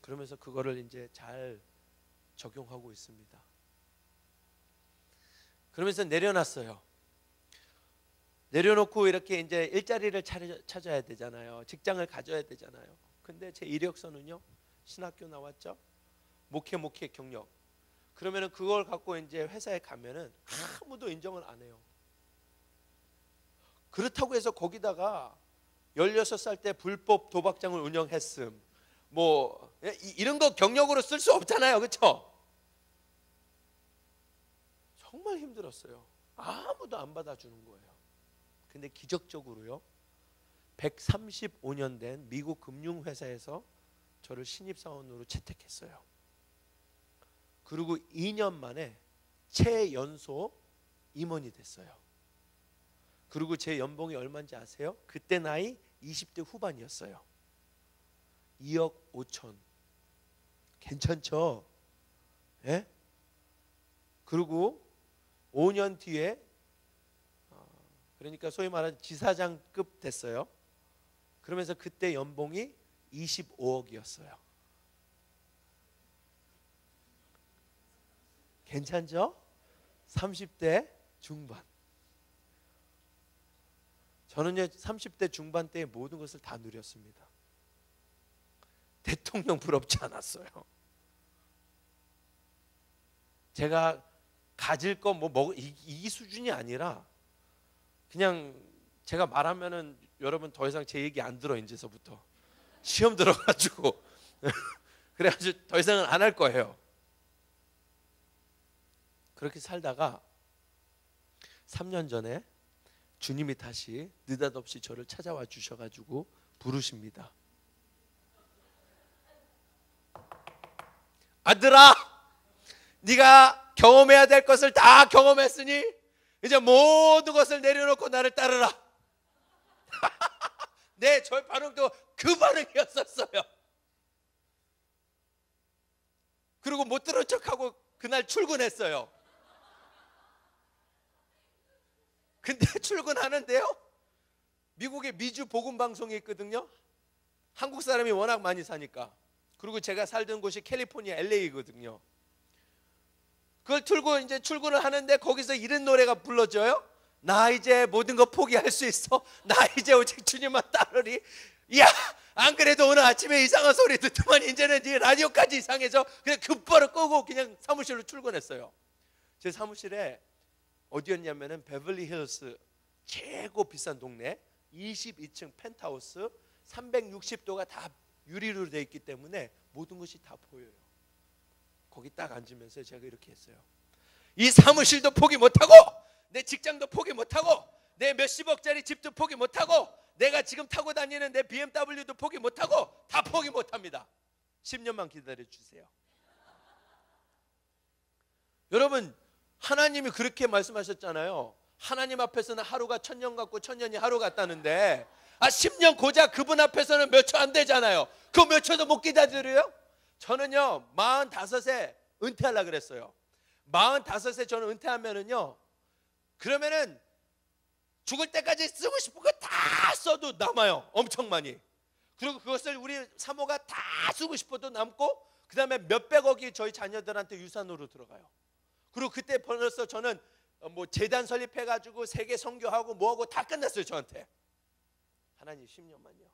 그러면서 그거를 이제 잘 적용하고 있습니다. 그러면서 내려놨어요. 내려놓고 이렇게 이제 일자리를 찾아야 되잖아요. 직장을 가져야 되잖아요. 근데 제 이력서는요, 신학교 나왔죠, 목회 경력. 그러면은 그걸 갖고 이제 회사에 가면은 아무도 인정을 안 해요. 그렇다고 해서 거기다가 16살 때 불법 도박장을 운영했음, 뭐 이런 거 경력으로 쓸 수 없잖아요. 그렇죠? 정말 힘들었어요. 아무도 안 받아주는 거예요. 근데 기적적으로요, 135년 된 미국 금융회사에서 저를 신입사원으로 채택했어요. 그리고 2년 만에 최연소 임원이 됐어요. 그리고 제 연봉이 얼마인지 아세요? 그때 나이 20대 후반이었어요. 2억 5천. 괜찮죠? 예? 그리고 5년 뒤에 그러니까 소위 말하는 지사장급 됐어요. 그러면서 그때 연봉이 25억이었어요. 괜찮죠? 30대 중반. 저는요 30대 중반 때의 모든 것을 다 누렸습니다. 대통령 부럽지 않았어요. 제가 가질 거 이 수준이 아니라 그냥 제가 말하면은 여러분 더 이상 제 얘기 안 들어. 이제서부터 시험 들어가지고 그래가지고 더 이상은 안 할 거예요. 그렇게 살다가 3년 전에 주님이 다시 느닷없이 저를 찾아와 주셔가지고 부르십니다. 아들아, 네가 경험해야 될 것을 다 경험했으니 이제 모든 것을 내려놓고 나를 따르라. 네, 저의 반응도 그 반응이었었어요. 그리고 못 들은 척하고 그날 출근했어요. 근데 출근하는데요, 미국에 미주 복음 방송이 있거든요. 한국 사람이 워낙 많이 사니까. 그리고 제가 살던 곳이 캘리포니아 LA거든요. 그걸 틀고 이제 출근을 하는데 거기서 이런 노래가 불러져요. 나 이제 모든 거 포기할 수 있어. 나 이제 오직 주님만 따르리. 야, 안 그래도 오늘 아침에 이상한 소리 듣더만 이제는 네 라디오까지 이상해져. 그냥 급바로 끄고 그냥 사무실로 출근했어요. 제 사무실에 어디였냐면은 베벌리 힐스 최고 비싼 동네 22층 펜트하우스 360도가 다 유리로 되어 있기 때문에 모든 것이 다 보여요. 거기 딱 앉으면서 제가 이렇게 했어요. 이 사무실도 포기 못하고 내 직장도 포기 못하고 내 몇십억짜리 집도 포기 못하고 내가 지금 타고 다니는 내 BMW도 포기 못하고 다 포기 못합니다. 10년만 기다려주세요. 여러분, 하나님이 그렇게 말씀하셨잖아요. 하나님 앞에서는 하루가 1000년 같고 1000년이 하루 같다는데 10년 고작 그분 앞에서는 몇 초 안 되잖아요. 그 몇 초도 못 기다려요? 저는요 45세 은퇴하려고 그랬어요. 45세 저는 은퇴하면은요, 그러면은 죽을 때까지 쓰고 싶은 거 다 써도 남아요. 엄청 많이. 그리고 그것을 우리 사모가 다 쓰고 싶어도 남고, 그 다음에 몇백억이 저희 자녀들한테 유산으로 들어가요. 그리고 그때 벌써 저는 뭐 재단 설립해가지고 세계 선교하고 뭐하고 다 끝났어요. 저한테. 하나님 10년만요.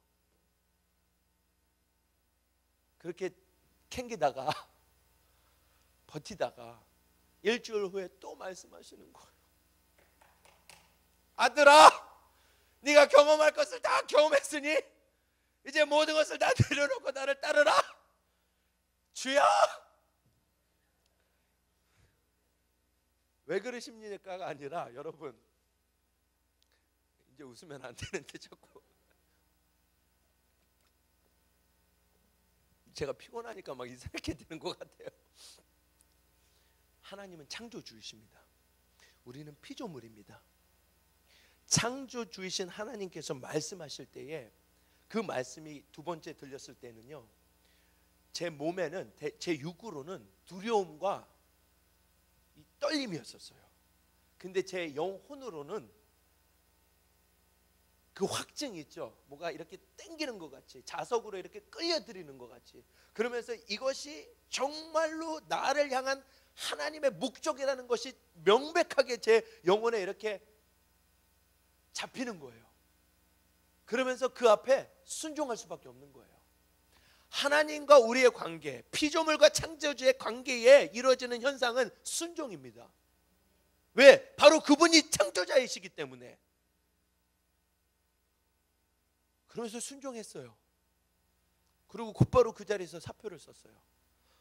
그렇게 캥기다가 버티다가 일주일 후에 또 말씀하시는 거예요. 아들아, 네가 경험할 것을 다 경험했으니 이제 모든 것을 다 내려놓고 나를 따르라. 주야, 왜 그러십니까가 아니라, 여러분, 이제 웃으면 안 되는데 자꾸 제가 피곤하니까 막 이상하게 되는 것 같아요. 하나님은 창조주이십니다. 우리는 피조물입니다. 창조주이신 하나님께서 말씀하실 때에 그 말씀이 두 번째 들렸을 때는요, 제 몸에는, 제 육으로는 두려움과 이 떨림이었었어요. 근데 제 영혼으로는 그 확증이 있죠. 뭐가 이렇게 땡기는 것 같이, 자석으로 이렇게 끌려들이는 것 같이. 그러면서 이것이 정말로 나를 향한 하나님의 목적이라는 것이 명백하게 제 영혼에 이렇게 잡히는 거예요. 그러면서 그 앞에 순종할 수밖에 없는 거예요. 하나님과 우리의 관계, 피조물과 창조주의 관계에 이루어지는 현상은 순종입니다. 왜? 바로 그분이 창조자이시기 때문에. 그러면서 순종했어요. 그리고 곧바로 그 자리에서 사표를 썼어요.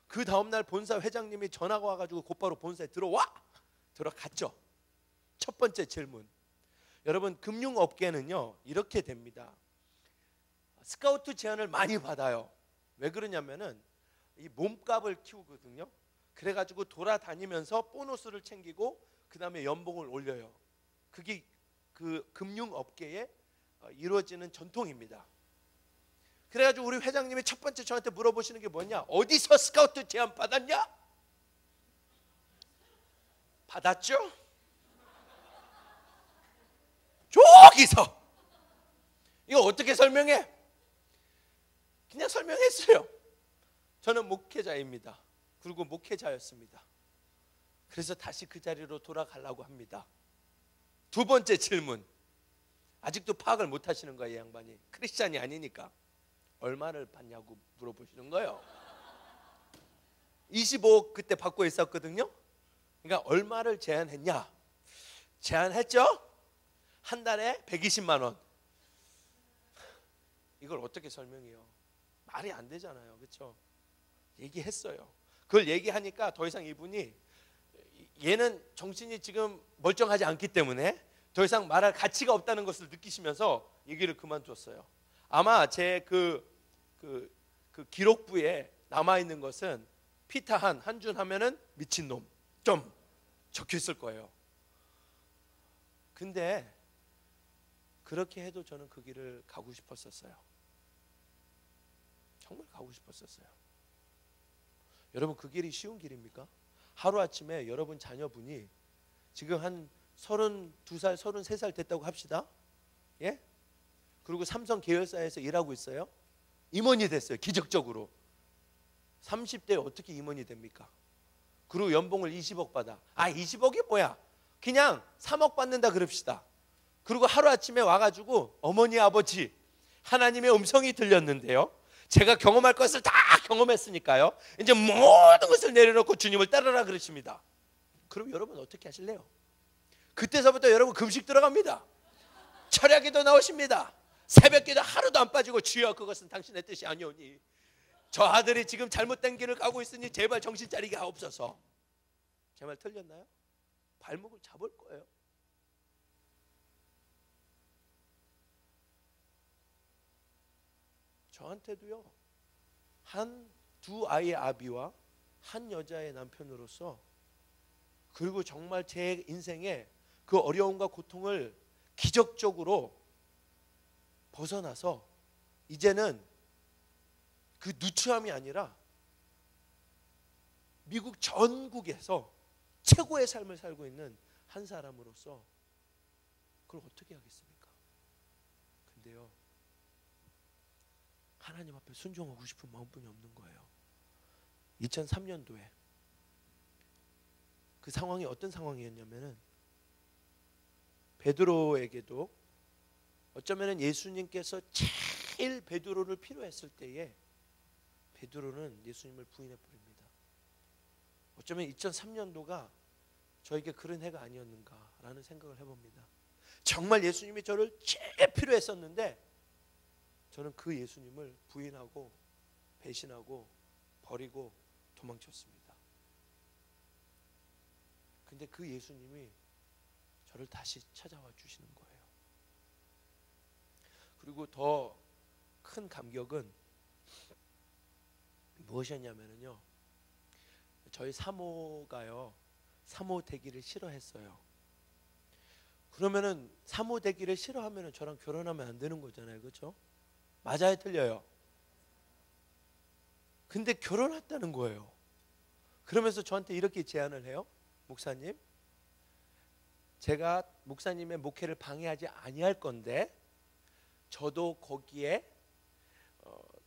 그 다음날 본사 회장님이 전화가 와가지고 곧바로 본사에 들어갔죠. 첫 번째 질문. 여러분, 금융업계는요 이렇게 됩니다. 스카우트 제안을 많이 받아요. 왜 그러냐면은 이 몸값을 키우거든요. 그래가지고 돌아다니면서 보너스를 챙기고 그 다음에 연봉을 올려요. 그게 그 금융업계에 이루어지는 전통입니다. 그래가지고 우리 회장님이 첫 번째 저한테 물어보시는 게 뭐냐? 어디서 스카우트 제안 받았냐? 받았죠? 저기서. 이거 어떻게 설명해? 그냥 설명했어요. 저는 목회자입니다. 그리고 목회자였습니다. 그래서 다시 그 자리로 돌아가려고 합니다. 두 번째 질문. 아직도 파악을 못 하시는 거예요, 이 양반이. 크리스찬이 아니니까. 얼마를 받냐고 물어보시는 거예요. 25억 그때 받고 있었거든요. 그러니까 얼마를 제안했냐? 제안했죠? 한 달에 120만 원. 이걸 어떻게 설명해요? 말이 안 되잖아요. 그렇죠? 얘기했어요. 그걸 얘기하니까 더 이상 이분이, 얘는 정신이 지금 멀쩡하지 않기 때문에 더 이상 말할 가치가 없다는 것을 느끼시면서 얘기를 그만뒀어요. 아마 제 그 기록부에 남아있는 것은 피타 한준 하면은 미친놈 좀 적혀 있을 거예요. 근데 그렇게 해도 저는 그 길을 가고 싶었었어요. 정말 가고 싶었었어요. 여러분, 그 길이 쉬운 길입니까? 하루아침에 여러분 자녀분이 지금 한 32살, 33살 됐다고 합시다. 예? 그리고 삼성 계열사에서 일하고 있어요. 임원이 됐어요. 기적적으로. 30대에 어떻게 임원이 됩니까? 그리고 연봉을 20억 받아. 20억이 뭐야? 그냥 3억 받는다 그럽시다. 그리고 하루아침에 와가지고 어머니 아버지 하나님의 음성이 들렸는데요, 제가 경험할 것을 다 경험했으니까요, 이제 모든 것을 내려놓고 주님을 따르라 그러십니다. 그럼 여러분 어떻게 하실래요? 그때서부터 여러분 금식 들어갑니다. 철야기도 나오십니다. 새벽기도 하루도 안 빠지고, 주여 그것은 당신의 뜻이 아니오니 저 아들이 지금 잘못된 길을 가고 있으니 제발 정신 차리게 하옵소서. 제 말 틀렸나요? 발목을 잡을 거예요. 저한테도요, 두 아이의 아비와 한 여자의 남편으로서, 그리고 정말 제 인생에 그 어려움과 고통을 기적적으로 벗어나서 이제는 그 누추함이 아니라 미국 전국에서 최고의 삶을 살고 있는 한 사람으로서 그걸 어떻게 하겠습니까? 근데요, 하나님 앞에 순종하고 싶은 마음뿐이 없는 거예요. 2003년도에 그 상황이 어떤 상황이었냐면은, 베드로에게도 어쩌면은 예수님께서 제일 베드로를 필요했을 때에 베드로는 예수님을 부인해 버립니다. 어쩌면 2003년도가 저에게 그런 해가 아니었는가라는 생각을 해봅니다. 정말 예수님이 저를 제일 필요했었는데 저는 그 예수님을 부인하고 배신하고 버리고 도망쳤습니다. 근데 그 예수님이 저를 다시 찾아와 주시는 거예요. 그리고 더 큰 감격은 무엇이었냐면요, 저희 사모가요, 사모 되기를 싫어했어요. 그러면은 사모 되기를 싫어하면은 저랑 결혼하면 안 되는 거잖아요, 그렇죠? 맞아요, 틀려요? 근데 결혼했다는 거예요. 그러면서 저한테 이렇게 제안을 해요. 목사님, 제가 목사님의 목회를 방해하지 아니할 건데 저도 거기에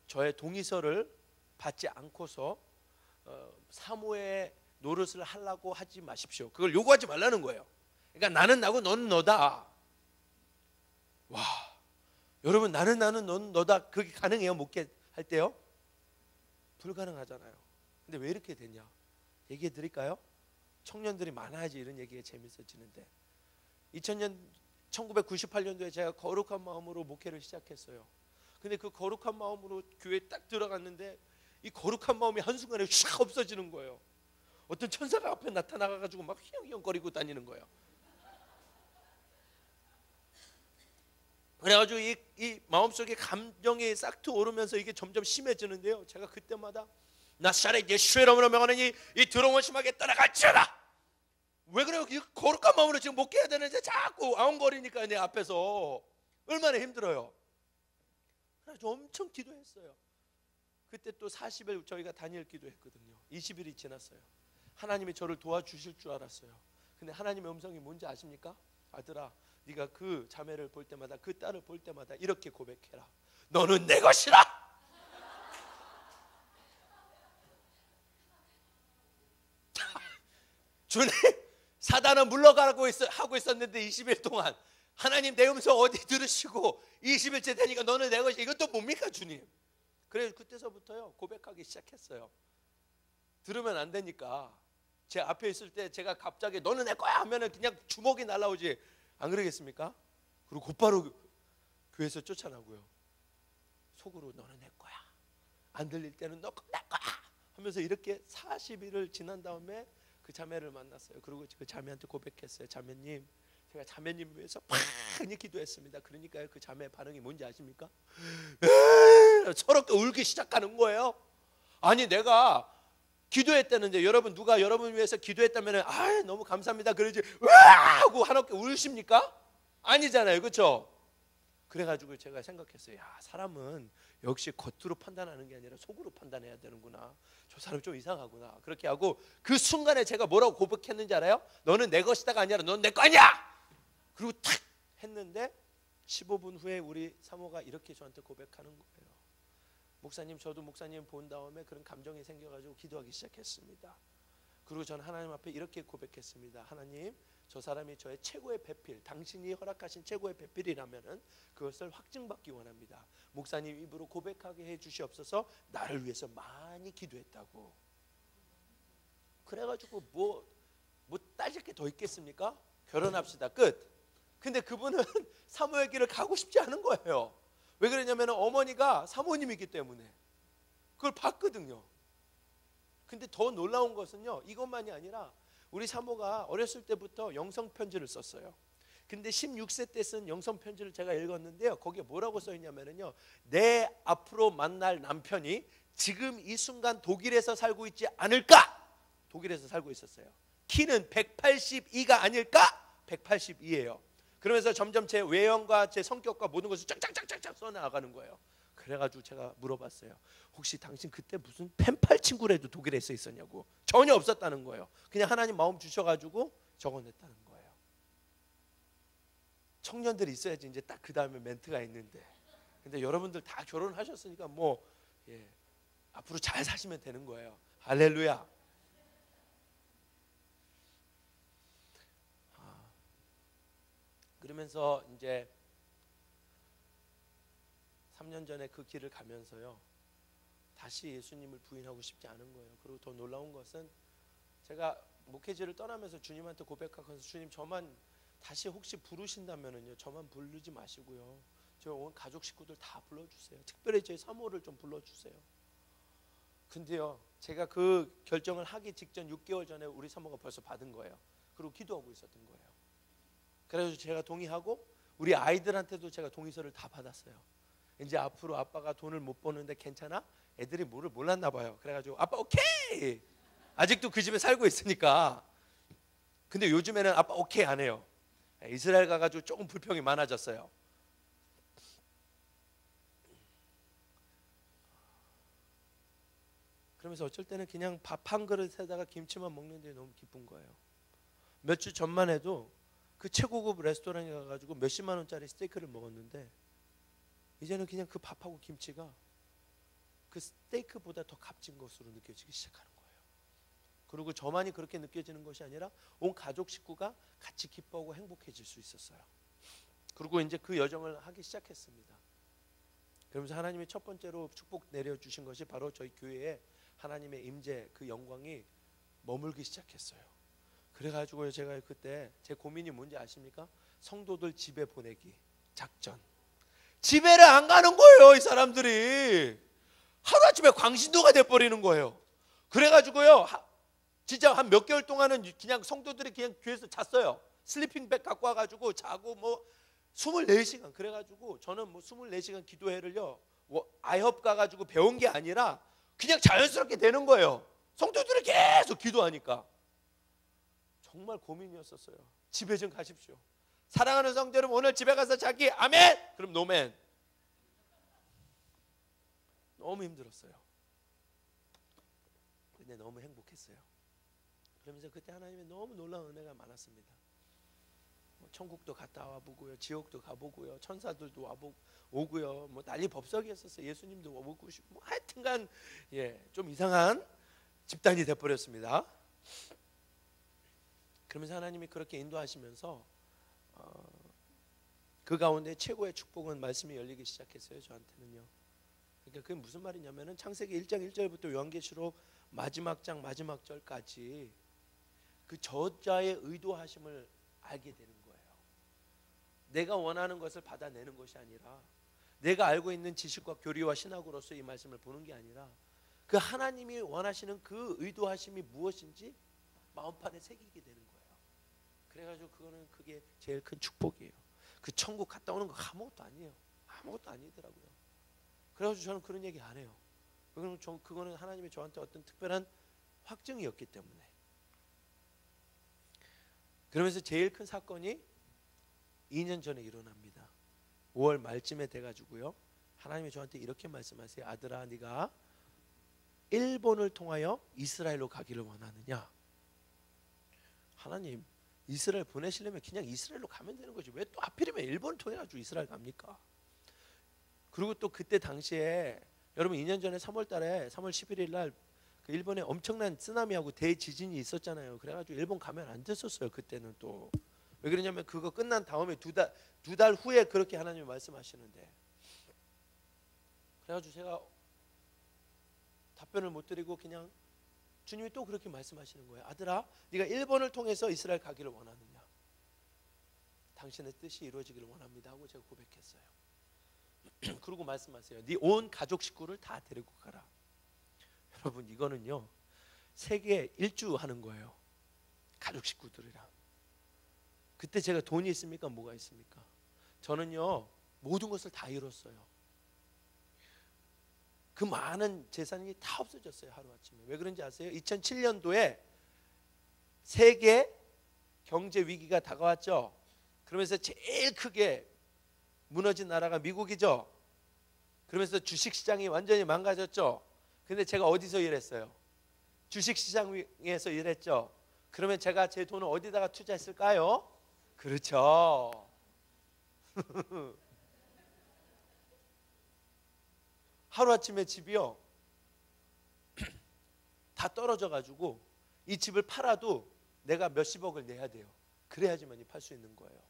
저의 동의서를 받지 않고서 사모의 노릇을 하려고 하지 마십시오. 그걸 요구하지 말라는 거예요. 그러니까 나는 나고 너는 너다. 와, 여러분, 나는 넌 너다, 그게 가능해요? 목회 할 때요? 불가능하잖아요. 근데 왜 이렇게 됐냐? 얘기해 드릴까요? 청년들이 많아야지 이런 얘기가 재밌어지는데, 1998년도에 제가 거룩한 마음으로 목회를 시작했어요. 근데 그 거룩한 마음으로 교회에 딱 들어갔는데 이 거룩한 마음이 한순간에 샥 없어지는 거예요. 어떤 천사가 앞에 나타나가지고 막 휘영휘영거리고 다니는 거예요. 그래가지고 이 마음속에 감정이 싹트 오르면서 이게 점점 심해지는데요, 제가 그때마다 나사렛 예수의 이름으로 명하노니 이 더러움을 심하게 떠나갈지어다. 왜 그래요? 이 거룩한 마음으로 지금 목회해야 되는데 자꾸 아웅거리니까 내 앞에서 얼마나 힘들어요. 그래서 엄청 기도했어요. 그때 또 40일 저희가 단일 기도했거든요. 20일이 지났어요. 하나님이 저를 도와주실 줄 알았어요. 근데 하나님의 음성이 뭔지 아십니까? 아들아, 네가 그 자매를 볼 때마다, 그 딸을 볼 때마다 이렇게 고백해라. 너는 내 것이라. 주님, 사단은 물러가라고 하고 있었는데 20일 동안 하나님 내 음성 어디 들으시고 20일째 되니까 너는 내 것이, 이것도 뭡니까 주님? 그래서 그때서부터요 고백하기 시작했어요. 들으면 안 되니까 제 앞에 있을 때 제가 갑자기 너는 내 거야 하면은 그냥 주먹이 날라오지, 안 그러겠습니까? 그리고 곧바로 교회에서 쫓아나고요. 속으로 너는 내 거야, 안 들릴 때는 너 내 거야 하면서 이렇게 40일을 지난 다음에 그 자매를 만났어요. 그리고 그 자매한테 고백했어요. 자매님, 제가 자매님 위해서 많이 기도했습니다. 그러니까요, 그 자매 반응이 뭔지 아십니까? 서럽게 울기 시작하는 거예요. 아니, 내가 기도했다는데 누가 여러분 위해서 기도했다면 너무 감사합니다 그러지 와 하고 한없게 우십니까? 아니잖아요, 그렇죠? 그래가지고 제가 생각했어요. 야, 사람은 역시 겉으로 판단하는 게 아니라 속으로 판단해야 되는구나. 저 사람 좀 이상하구나. 그렇게 하고 그 순간에 제가 뭐라고 고백했는지 알아요? 너는 내 것이다가 아니라 넌 내 거 아니야. 그리고 탁 했는데 15분 후에 우리 사모가 이렇게 저한테 고백하는 거예요. 목사님, 저도 목사님 본 다음에 그런 감정이 생겨가지고 기도하기 시작했습니다. 그리고 저는 하나님 앞에 이렇게 고백했습니다. 하나님, 저 사람이 저의 최고의 배필, 당신이 허락하신 최고의 배필이라면은 그것을 확증받기 원합니다. 목사님 입으로 고백하게 해 주시옵소서. 나를 위해서 많이 기도했다고. 그래가지고 뭐 따질 게 더 있겠습니까? 결혼합시다, 끝. 근데 그분은 사모의 길을 가고 싶지 않은 거예요. 왜 그러냐면 어머니가 사모님이기 때문에 그걸 봤거든요. 근데 더 놀라운 것은요, 이것만이 아니라 우리 사모가 어렸을 때부터 영성편지를 썼어요. 근데 16세 때 쓴 영성편지를 제가 읽었는데요, 거기에 뭐라고 써있냐면요, 내 앞으로 만날 남편이 지금 이 순간 독일에서 살고 있지 않을까? 독일에서 살고 있었어요. 키는 182가 아닐까? 182예요. 그러면서 점점 제 외형과 제 성격과 모든 것을 쫙쫙쫙쫙 써나가는 거예요. 그래가지고 제가 물어봤어요. 혹시 당신 그때 무슨 펜팔 친구라도 독일에 있었냐고. 전혀 없었다는 거예요. 그냥 하나님 마음 주셔가지고 적어냈다는 거예요. 청년들이 있어야지 이제 딱 그 다음에 멘트가 있는데. 근데 여러분들 다 결혼하셨으니까 뭐 앞으로 잘 사시면 되는 거예요. 할렐루야. 그러면서 이제 3년 전에 그 길을 가면서요, 다시 예수님을 부인하고 싶지 않은 거예요. 그리고 더 놀라운 것은 제가 목회지를 떠나면서 주님한테 고백하면서, 주님, 저만 다시 혹시 부르신다면은요, 저만 부르지 마시고요, 저 온 가족 식구들 다 불러주세요. 특별히 제 사모를 좀 불러주세요. 근데요, 제가 그 결정을 하기 직전 6개월 전에 우리 사모가 벌써 받은 거예요. 그리고 기도하고 있었던 거예요. 그래서 제가 동의하고 우리 아이들한테도 제가 동의서를 다 받았어요. 이제 앞으로 아빠가 돈을 못 버는데 괜찮아? 애들이 뭐를 몰랐나 봐요. 그래가지고 아빠 오케이. 아직도 그 집에 살고 있으니까. 근데 요즘에는 아빠 오케이 안 해요. 이스라엘 가가지고 조금 불평이 많아졌어요. 그러면서 어쩔 때는 그냥 밥 한 그릇에다가 김치만 먹는데 너무 기쁜 거예요. 몇 주 전만 해도 그 최고급 레스토랑에 가가지고 몇십만 원짜리 스테이크를 먹었는데, 이제는 그냥 그 밥하고 김치가 그 스테이크보다 더 값진 것으로 느껴지기 시작하는 거예요. 그리고 저만이 그렇게 느껴지는 것이 아니라 온 가족 식구가 같이 기뻐하고 행복해질 수 있었어요. 그리고 이제 그 여정을 하기 시작했습니다. 그러면서 하나님이 첫 번째로 축복 내려주신 것이 바로 저희 교회에 하나님의 임재, 그 영광이 머물기 시작했어요. 그래가지고 제가 그때 제 고민이 뭔지 아십니까? 성도들 집에 보내기 작전. 집에를 안 가는 거예요, 이 사람들이. 하루아침에 광신도가 돼버리는 거예요. 그래가지고요, 진짜 한 몇 개월 동안은 그냥 성도들이 그냥 교회에서 잤어요. 슬리핑백 갖고 와가지고 자고 뭐 24시간. 그래가지고 저는 뭐 24시간 기도회를요, 아이헙 가가지고 배운 게 아니라 그냥 자연스럽게 되는 거예요. 성도들이 계속 기도하니까. 정말 고민이었었어요. 집에 좀 가십시오. 사랑하는 성도 여러분, 오늘 집에 가서 자기 아멘? 그럼 노멘. 너무 힘들었어요. 근데 너무 행복했어요. 그러면서 그때 하나님의 너무 놀라운 은혜가 많았습니다. 천국도 갔다 와보고요, 지옥도 가보고요, 천사들도 오고요, 뭐 난리 법석이었었어요. 예수님도 오고 싶고, 뭐 하여튼간 좀 이상한 집단이 돼버렸습니다. 그러면서 하나님이 그렇게 인도하시면서 그 가운데 최고의 축복은 말씀이 열리기 시작했어요, 저한테는요. 그러니까 그게 무슨 말이냐면은 창세기 1장 1절부터 요한계시록 마지막 장 마지막 절까지 그 저자의 의도하심을 알게 되는 거예요. 내가 원하는 것을 받아내는 것이 아니라, 내가 알고 있는 지식과 교리와 신학으로서 이 말씀을 보는 게 아니라, 그 하나님이 원하시는 그 의도하심이 무엇인지 마음판에 새기게 되는 거예요. 그래가지고 그게 제일 큰 축복이에요. 그 천국 갔다 오는 거 아무것도 아니에요. 아무것도 아니더라고요. 그래가지고 저는 그런 얘기 안 해요. 그거는 하나님이 저한테 어떤 특별한 확증이었기 때문에. 그러면서 제일 큰 사건이 2년 전에 일어납니다. 5월 말쯤에 돼가지고요. 하나님이 저한테 이렇게 말씀하세요. 아들아, 네가 일본을 통하여 이스라엘로 가기를 원하느냐? 하나님, 이스라엘 보내시려면 그냥 이스라엘로 가면 되는 거지. 왜 또 하필이면 일본을 통해 가지고 이스라엘 갑니까? 그리고 또 그때 당시에 여러분 2년 전에 3월 달에 3월 11일 날 그 일본에 엄청난 쓰나미하고 대지진이 있었잖아요. 그래가지고 일본 가면 안 됐었어요. 그때는 또 왜 그러냐면 그거 끝난 다음에 두 달 후에 그렇게 하나님이 말씀하시는데, 그래가지고 제가 답변을 못 드리고 그냥 주님이 또 그렇게 말씀하시는 거예요. 아들아, 네가 일본을 통해서 이스라엘 가기를 원하느냐? 당신의 뜻이 이루어지기를 원합니다 하고 제가 고백했어요. 그리고 말씀하세요. 네 온 가족 식구를 다 데리고 가라. 여러분, 이거는요 세계 일주하는 거예요. 가족 식구들이랑. 그때 제가 돈이 있습니까? 뭐가 있습니까? 저는요 모든 것을 다 잃었어요. 그 많은 재산이 다 없어졌어요. 하루아침에. 왜 그런지 아세요? 2007년도에 세계 경제 위기가 다가왔죠. 그러면서 제일 크게 무너진 나라가 미국이죠. 그러면서 주식시장이 완전히 망가졌죠. 근데 제가 어디서 일했어요? 주식시장에서 일했죠. 그러면 제가 제 돈을 어디다가 투자했을까요? 그렇죠. 하루아침에 집이요 다 떨어져가지고 이 집을 팔아도 내가 몇십억을 내야 돼요. 그래야지만이 팔 수 있는 거예요.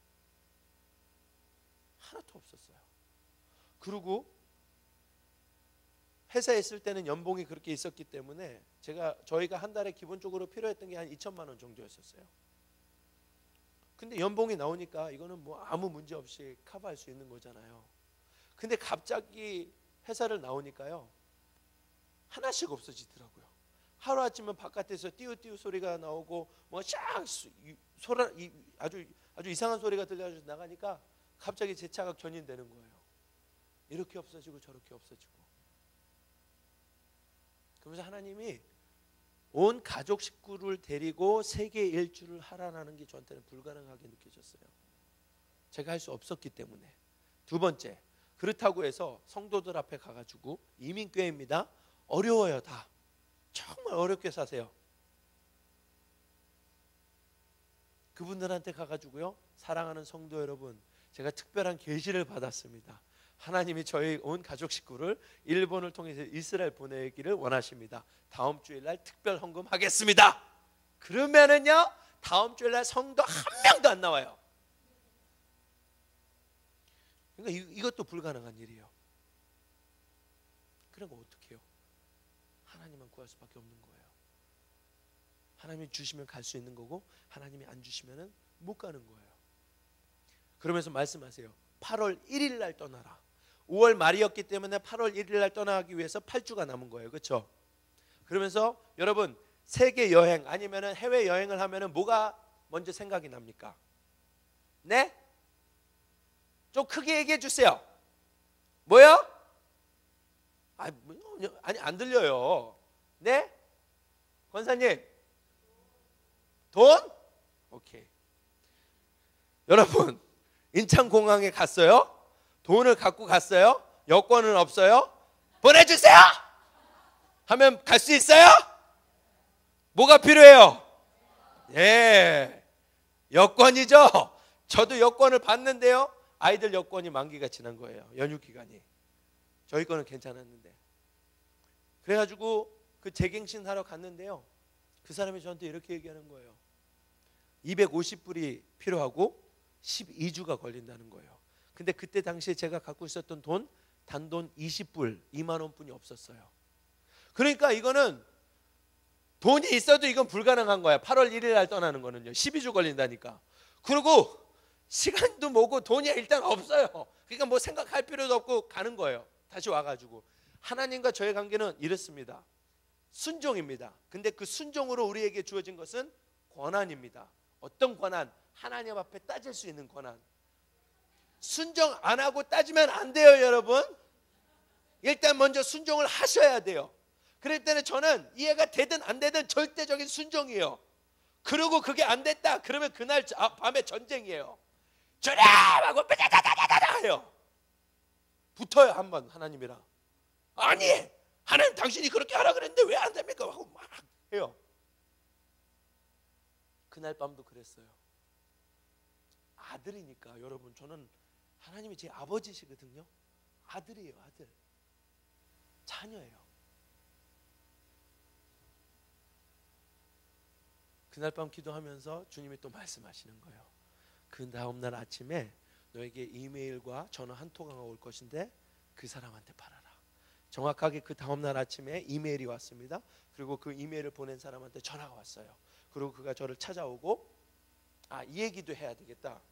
하나도 없었어요. 그리고 회사에 있을 때는 연봉이 그렇게 있었기 때문에 저희가 한 달에 기본적으로 필요했던 게 한 2천만 원 정도였었어요. 근데 연봉이 나오니까 이거는 뭐 아무 문제 없이 커버할 수 있는 거잖아요. 근데 갑자기 회사를 나오니까요 하나씩 없어지더라고요. 하루아침에 바깥에서 띠우띠우 소리가 나오고 뭐 샥 아주 이상한 소리가 들려가지고 나가니까 갑자기 제 차가 견인되는 거예요. 이렇게 없어지고 저렇게 없어지고. 그러면서 하나님이 온 가족 식구를 데리고 세계 일주를 하라는 게 저한테는 불가능하게 느껴졌어요. 제가 할 수 없었기 때문에. 두 번째, 그렇다고 해서 성도들 앞에 가가지고 이민교회입니다. 어려워요. 다 정말 어렵게 사세요. 그분들한테 가가지고요 사랑하는 성도 여러분, 제가 특별한 계시를 받았습니다. 하나님이 저희 온 가족 식구를 일본을 통해서 이스라엘 보내기를 원하십니다. 다음 주일날 특별 헌금하겠습니다. 그러면은요 다음 주일날 성도 한 명도 안 나와요. 그러니까 이것도 불가능한 일이에요. 그러니까 어떻게 해요? 하나님만 구할 수밖에 없는 거예요. 하나님이 주시면 갈 수 있는 거고 하나님이 안 주시면은 못 가는 거예요. 그러면서 말씀하세요. 8월 1일 날 떠나라. 5월 말이었기 때문에 8월 1일 날 떠나기 위해서 8주가 남은 거예요. 그렇죠? 그러면서 여러분 세계 여행 아니면은 해외 여행을 하면은 뭐가 먼저 생각이 납니까? 네? 좀 크게 얘기해 주세요. 뭐요? 아니 안 들려요. 네? 권사님. 돈? 오케이. 여러분 인천공항에 갔어요? 돈을 갖고 갔어요? 여권은 없어요? 보내주세요! 하면 갈 수 있어요? 뭐가 필요해요? 예, 여권이죠. 저도 여권을 봤는데요 아이들 여권이 만기가 지난 거예요. 연휴 기간이. 저희 거는 괜찮았는데. 그래가지고 그 재갱신 하러 갔는데요 그 사람이 저한테 이렇게 얘기하는 거예요. 250불이 필요하고 12주가 걸린다는 거예요. 근데 그때 당시에 제가 갖고 있었던 돈 단돈 20불 2만 원뿐이 없었어요. 그러니까 이거는 돈이 있어도 이건 불가능한 거야. 8월 1일 날 떠나는 거는요 12주 걸린다니까. 그리고 시간도 뭐고 돈이 일단 없어요. 그러니까 뭐 생각할 필요도 없고 가는 거예요. 다시 와가지고. 하나님과 저의 관계는 이렇습니다. 순종입니다. 근데 그 순종으로 우리에게 주어진 것은 권한입니다. 어떤 권한? 하나님 앞에 따질 수 있는 권한. 순종 안 하고 따지면 안 돼요, 여러분. 일단 먼저 순종을 하셔야 돼요. 그럴 때는 저는 이해가 되든 안 되든 절대적인 순종이에요. 그리고 그게 안 됐다 그러면 그날 밤에 전쟁이에요. 주님 하고 빠다다다다다 해요. 붙어요 한번 하나님이랑. 아니 하나님 당신이 그렇게 하라 그랬는데 왜 안 됩니까? 하고 막 해요. 그날 밤도 그랬어요. 아들이니까 여러분 저는 하나님이 제 아버지시거든요. 아들이에요 아들. 자녀예요. 그날 밤 기도하면서 주님이 또 말씀하시는 거예요. 그 다음날 아침에 너에게 이메일과 전화 한 통화가 올 것인데 그 사람한테 팔아라. 정확하게 그 다음날 아침에 이메일이 왔습니다. 그리고 그 이메일을 보낸 사람한테 전화가 왔어요. 그리고 그가 저를 찾아오고 이 얘기도 해야 되겠다.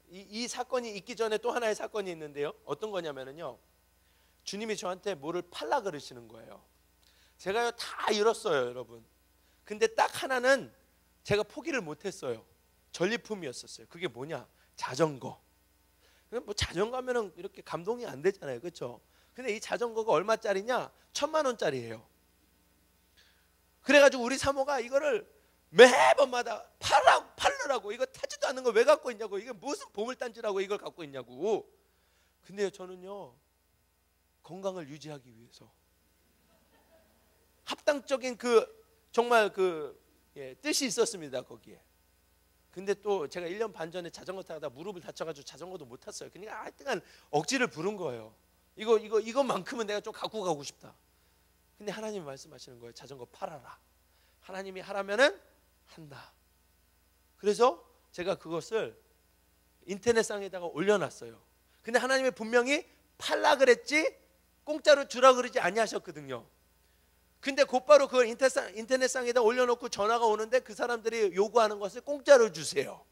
이 사건이 있기 전에 또 하나의 사건이 있는데요. 어떤 거냐면요. 주님이 저한테 뭐를 팔라 그러시는 거예요. 제가요 다 잃었어요 여러분. 근데 딱 하나는 제가 포기를 못했어요. 전리품이었었어요. 그게 뭐냐? 자전거. 뭐 자전거면은 이렇게 감동이 안 되잖아요, 그렇죠? 근데 이 자전거가 얼마짜리냐? 1,000만 원짜리예요. 그래가지고 우리 사모가 이거를 매번마다 팔으라고 이거 타지도 않는 거 왜 갖고 있냐고, 이게 무슨 보물단지라고 이걸 갖고 있냐고. 근데요 저는요 건강을 유지하기 위해서 합당적인 정말 뜻이 있었습니다 거기에. 근데 또 제가 1년 반 전에 자전거 타다 무릎을 다쳐가지고 자전거도 못 탔어요. 그러니까 하여튼간 억지를 부른 거예요. 이것만큼은 내가 좀 갖고 가고 싶다. 근데 하나님이 말씀하시는 거예요. 자전거 팔아라. 하나님이 하라면은 한다. 그래서 제가 그것을 인터넷상에다가 올려놨어요. 근데 하나님이 분명히 팔라 그랬지 공짜로 주라 그러지 아니하셨거든요. 근데 곧바로 그걸 인터넷상에다 올려놓고 전화가 오는데 그 사람들이 요구하는 것을 공짜로 주세요.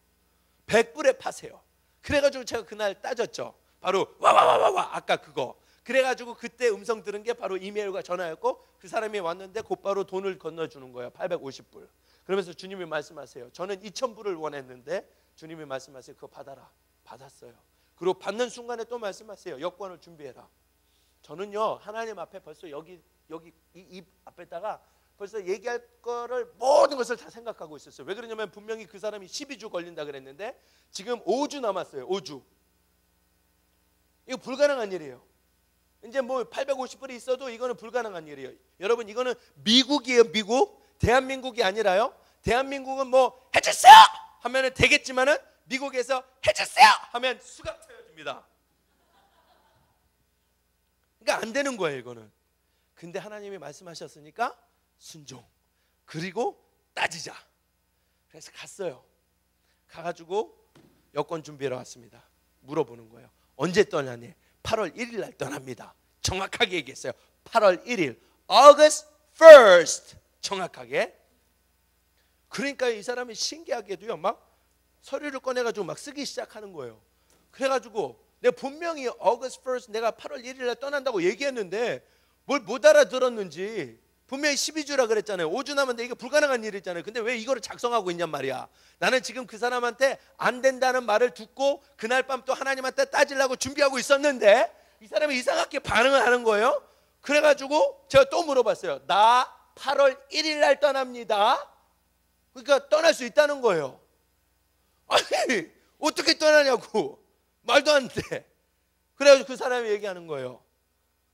100불에 파세요. 그래가지고 제가 그날 따졌죠. 바로 와 아까 그거. 그래가지고 그때 음성 들은 게 바로 이메일과 전화였고 그 사람이 왔는데 곧바로 돈을 건너주는 거예요. 850불. 그러면서 주님이 말씀하세요. 저는 2,000불을 원했는데 주님이 말씀하세요. 그거 받아라. 받았어요. 그리고 받는 순간에 또 말씀하세요. 여권을 준비해라. 저는요 하나님 앞에 벌써 여기 이 앞에다가 벌써 얘기할 거를 모든 것을 다 생각하고 있었어요. 왜 그러냐면 분명히 그 사람이 12주 걸린다 그랬는데 지금 5주 남았어요. 5주. 이거 불가능한 일이에요. 이제 뭐 850불이 있어도 이거는 불가능한 일이에요. 여러분 이거는 미국이에요. 미국. 대한민국이 아니라요. 대한민국은 뭐 해주세요 하면 되겠지만은 미국에서 해주세요 하면 수갑 쳐줍니다. 그러니까 안 되는 거예요 이거는. 근데 하나님이 말씀하셨으니까 순종. 그리고 따지자. 그래서 갔어요. 가가지고 여권 준비하러 왔습니다. 물어보는 거예요. 언제 떠나니? 8월 1일 날 떠납니다. 정확하게 얘기했어요. 8월 1일 August 1st 정확하게. 그러니까 이 사람이 신기하게도요 막 서류를 꺼내가지고 막 쓰기 시작하는 거예요. 그래가지고 내가 분명히 August 1st 내가 8월 1일 날 떠난다고 얘기했는데 뭘 못 알아들었는지 분명히 12주라 그랬잖아요. 5주 남았는데 이게 불가능한 일이잖아요. 근데 왜 이거를 작성하고 있냔 말이야. 나는 지금 그 사람한테 안 된다는 말을 듣고 그날 밤 또 하나님한테 따지려고 준비하고 있었는데 이 사람이 이상하게 반응을 하는 거예요. 그래가지고 제가 또 물어봤어요. 나 8월 1일 날 떠납니다. 그러니까 떠날 수 있다는 거예요. 아니 어떻게 떠나냐고. 말도 안 돼. 그래가지고 그 사람이 얘기하는 거예요.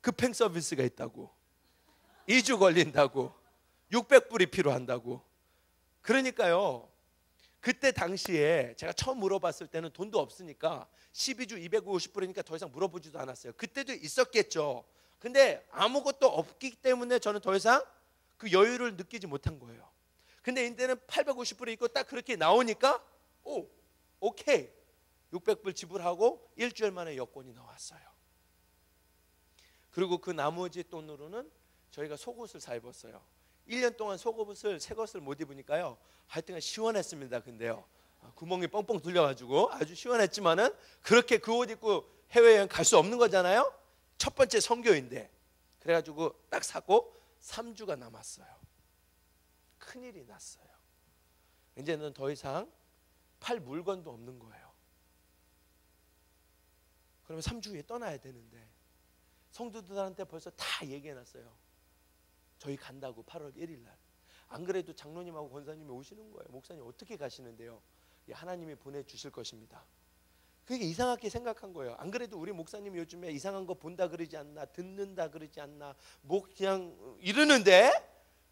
급행 서비스가 있다고. 2주 걸린다고. 600불이 필요한다고. 그러니까요 그때 당시에 제가 처음 물어봤을 때는 돈도 없으니까 12주 250불이니까 더 이상 물어보지도 않았어요. 그때도 있었겠죠. 근데 아무것도 없기 때문에 저는 더 이상 그 여유를 느끼지 못한 거예요. 근데 이제는 850불이 있고 딱 그렇게 나오니까 오케이 600불 지불하고 일주일 만에 여권이 나왔어요. 그리고 그 나머지 돈으로는 저희가 속옷을 사 입었어요. 1년 동안 속옷을 새 것을 못 입으니까요 하여튼 시원했습니다. 근데요 구멍이 뻥뻥 뚫려가지고 아주 시원했지만은 그렇게 그 옷 입고 해외여행 갈 수 없는 거잖아요. 첫 번째 선교인데. 그래가지고 딱 사고 3주가 남았어요. 큰일이 났어요. 이제는 더 이상 팔 물건도 없는 거예요. 그러면 3주 후에 떠나야 되는데 성도들한테 벌써 다 얘기해놨어요. 저희 간다고 8월 1일 날. 안 그래도 장로님하고 권사님이 오시는 거예요. 목사님 어떻게 가시는데요? 예, 하나님이 보내주실 것입니다. 그게 이상하게 생각한 거예요. 안 그래도 우리 목사님이 요즘에 이상한 거 본다 그러지 않나, 듣는다 그러지 않나, 뭐 그냥 이러는데